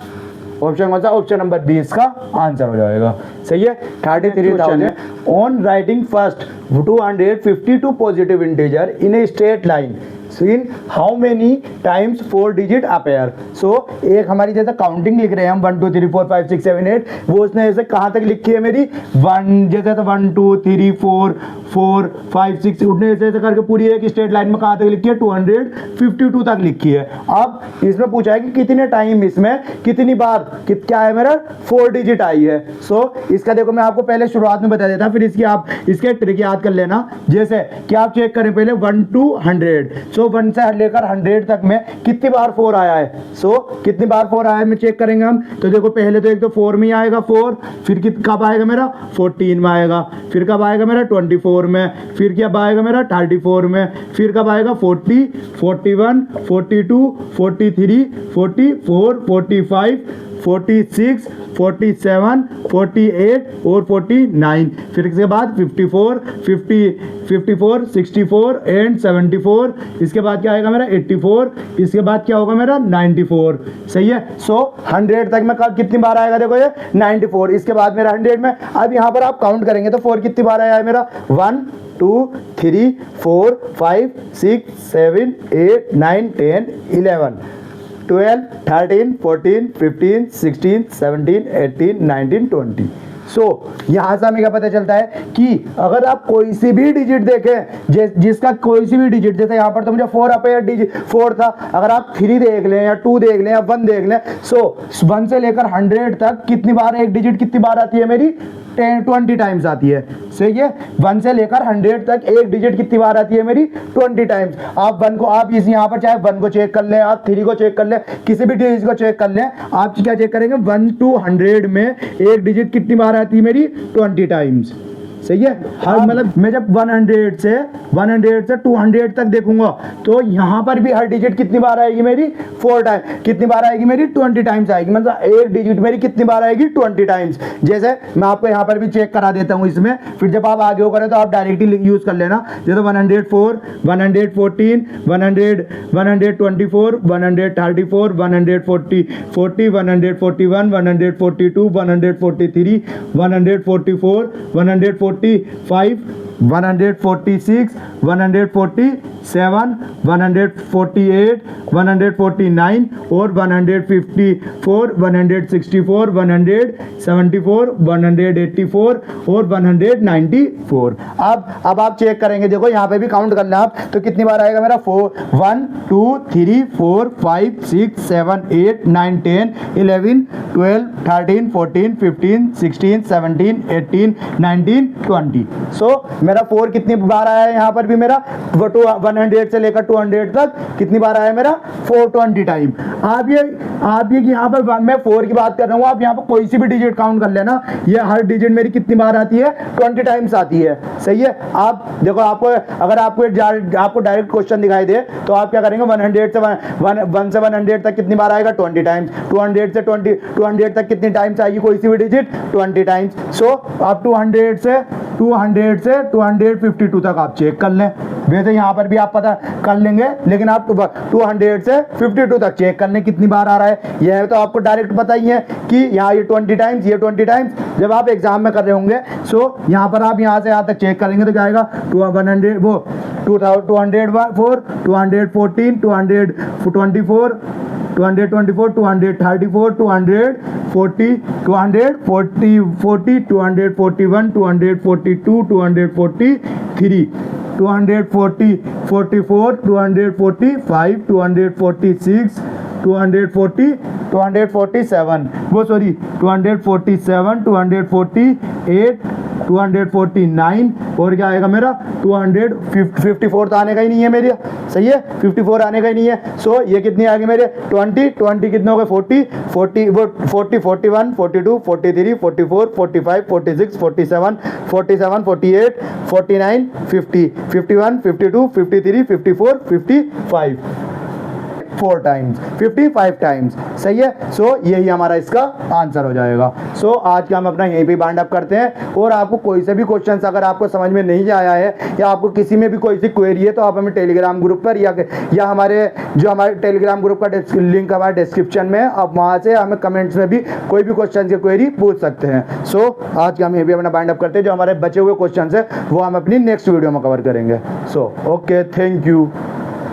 ऑप्शन कौन सा, ऑप्शन नंबर 20 का आंसर हो जाएगा, सही है। 33,000 on writing first 252 positive integer in a straight line in how many times 4 digit appear. So एक हमारी जैसे काउंटिंग लिख रहे हैं हम 1 2 3 4 5 6 7 8, वो उसने ऐसे कहाँ तक लिखी है मेरी 1 जैसे तो 1 2 3 4 4 5 6 उठने ऐसे करके पूरी एक स्ट्रेट लाइन में कहाँ तक लिखी है 252 तक लिखी है। अब इसमें पूछा है कि कितने टाइम इसमें कितनी बार क्या है मेरा 4 डिजिट आई है। सो इसका देखो मैं आपको पहले शुरुआत में बता देता, फिर इसकी आप इसके ट्रिक याद कर लेना। जैसे कि आप चेक करें पहले 1 to 100, सो 1 से लेकर 100 तक में कितनी बार 4 आया है, सो कितनी बार 4 आया है मैं चेक करेंगे हम। तो देखो पहले तो एक तो 4 में ही आएगा 4, फिर कब आएगा मेरा 14 में आएगा, फिर कब आएगा मेरा 24 में, फिर क्या आएगा मेरा 34 में, फिर कब आएगा 40 41 42 43 44 45 46 47 48 और 49, फिर इसके बाद 54 64 एंड 74, इसके बाद क्या आएगा मेरा 84, इसके बाद क्या होगा मेरा 94, सही है। सो 100 तक में कितनी बार आएगा देखो ये 94, इसके बाद मेरा 100 में। अब यहाँ पर आप काउंट करेंगे तो 4 कितनी बार आया है मेरा 1 2 3 4 5 6 7 8 9 10 11 12 13 14 15 16 17 18 19 20। सो यहाँ से हमें क्या पता चलता है कि अगर आप कोई सी भी डिजिट देखें जिसका कोई सी भी डिजिट, जैसे यहाँ पर तो मुझे 4 अपेयर डिजिट 4 था, अगर आप 3 देख लें या 2 देख लें या 1 देख लें, सो 1 से लेकर 100 तक कितनी बार एक डिजिट कितनी बार आती है मेरी 20 टाइम्स आती है। सही है, 1 से लेकर 100 तक एक डिजिट कितनी बार आती है मेरी? 20 टाइम्स। आप 1 को, आप इस यहाँ पर चाहे 1 को चेक कर लें, आप 3 को चेक कर लें, किसी भी डिजिट को चेक कर लें, आप क्या चेक करेंगे? 1 to 100 में एक डिजिट कितनी बार आती है मेरी? 20 टाइम्स। सही है, हर मतलब मैं जब 100 से 200 तक देखूंगा तो यहाँ पर भी हर डिजिट कितनी बार आएगी मेरी? 4 टाइम। कितनी बार आएगी मेरी? 20 टाइम्स आएगी। मतलब एक डिजिट मेरी कितनी बार आएगी? 20 टाइम्स। जैसे मैं आपको यहाँ पर भी चेक करा देता हूँ इसमें, फिर जब आप आगे हो करें तो आप डायरेक्टली यूज कर लेना। जैसे 104, 114, 100, 124, 134, 140, 40, 141, 142, 143, 144, 145, 146, 147, 148, 149 और 154, 164, 174, 184 और 194। अब आप चेक करेंगे, देखो यहाँ पे भी काउंट करना आप, तो कितनी बार आएगा मेरा? 1 2 3 4 5 6 7 8 9 10 11 12 13 14 15 16 17 18 19 20। सो मेरा 4 कितनी बार आया है यहाँ पर भी मेरा? 100 से लेकर 200 तक कितनी बार आया मेरा? 420 टाइम। आप ये यहाँ पर मैं 4 की बात कर रहा हूँ, आप यहाँ पर कोई सी भी डिजिट काउंट कर लेना, ये हर डिजिट मेरी कितनी बार आती है? 20 टाइम्स आती है। सही है, आप देखो, आपको अगर आपको डायरेक्ट क्वेश्चन दिखाई दे तो आप क्या करेंगे? 100 से 100 तक कितनी बार आएगा? 20 टाइम्स। 200 से 200 तक कितनी टाइम्स आएगी कोई सी भी डिजिट? 20 टाइम्स। सो आप 200 से 252 तक आप चेक कर लें। वैसे यहाँ पर भी आप पता कर लेंगे, लेकिन आप 200 से 52 तक चेक कर लें कितनी बार आ रहा है। यह तो आपको डायरेक्ट पता ही है कि यहाँ ये 20 टाइम्स, ये 20 टाइम्स जब आप एग्जाम में कर रहे होंगे। सो यहाँ पर आप यहाँ से यहाँ तक चेक करेंगे तो क्या आएगा? 200 वो 204, 214, 224, 224, 234, 240, 240, 241, 242, 243, 240, 44, 245, 246, 240, 247, वो सॉरी 247, 248, 249 और क्या आएगा मेरा? 254 तो आने का ही नहीं है मेरे। सही है, 54 आने का ही नहीं है। सो ये कितनी आ गई मेरे? 20 कितने हो गए? 40, 41, 42, 43, 44, 45, 46, 47, 48, 49, 50, 51, 52, 53, 54, 55 4 टाइम्स, 55 टाइम्स। सही है, सो यही हमारा इसका आंसर हो जाएगा। सो आज का हम अपना यहीं पे बाइंड अप करते हैं। और आपको कोई से भी क्वेश्चन अगर आपको समझ में नहीं आया है या आपको किसी में भी कोई सी क्वेरी है तो आप हमें टेलीग्राम ग्रुप पर या हमारे टेलीग्राम ग्रुप का लिंक हमारे डिस्क्रिप्शन में, आप वहाँ से हमें कमेंट्स में भी कोई भी क्वेश्चन की क्वेरी पूछ सकते हैं। सो आज का हम यहीं पे अपना बाइंड अप करते हैं। जो हमारे बचे हुए क्वेश्चन है वो हम अपनी नेक्स्ट वीडियो में कवर करेंगे। So okay, thank you.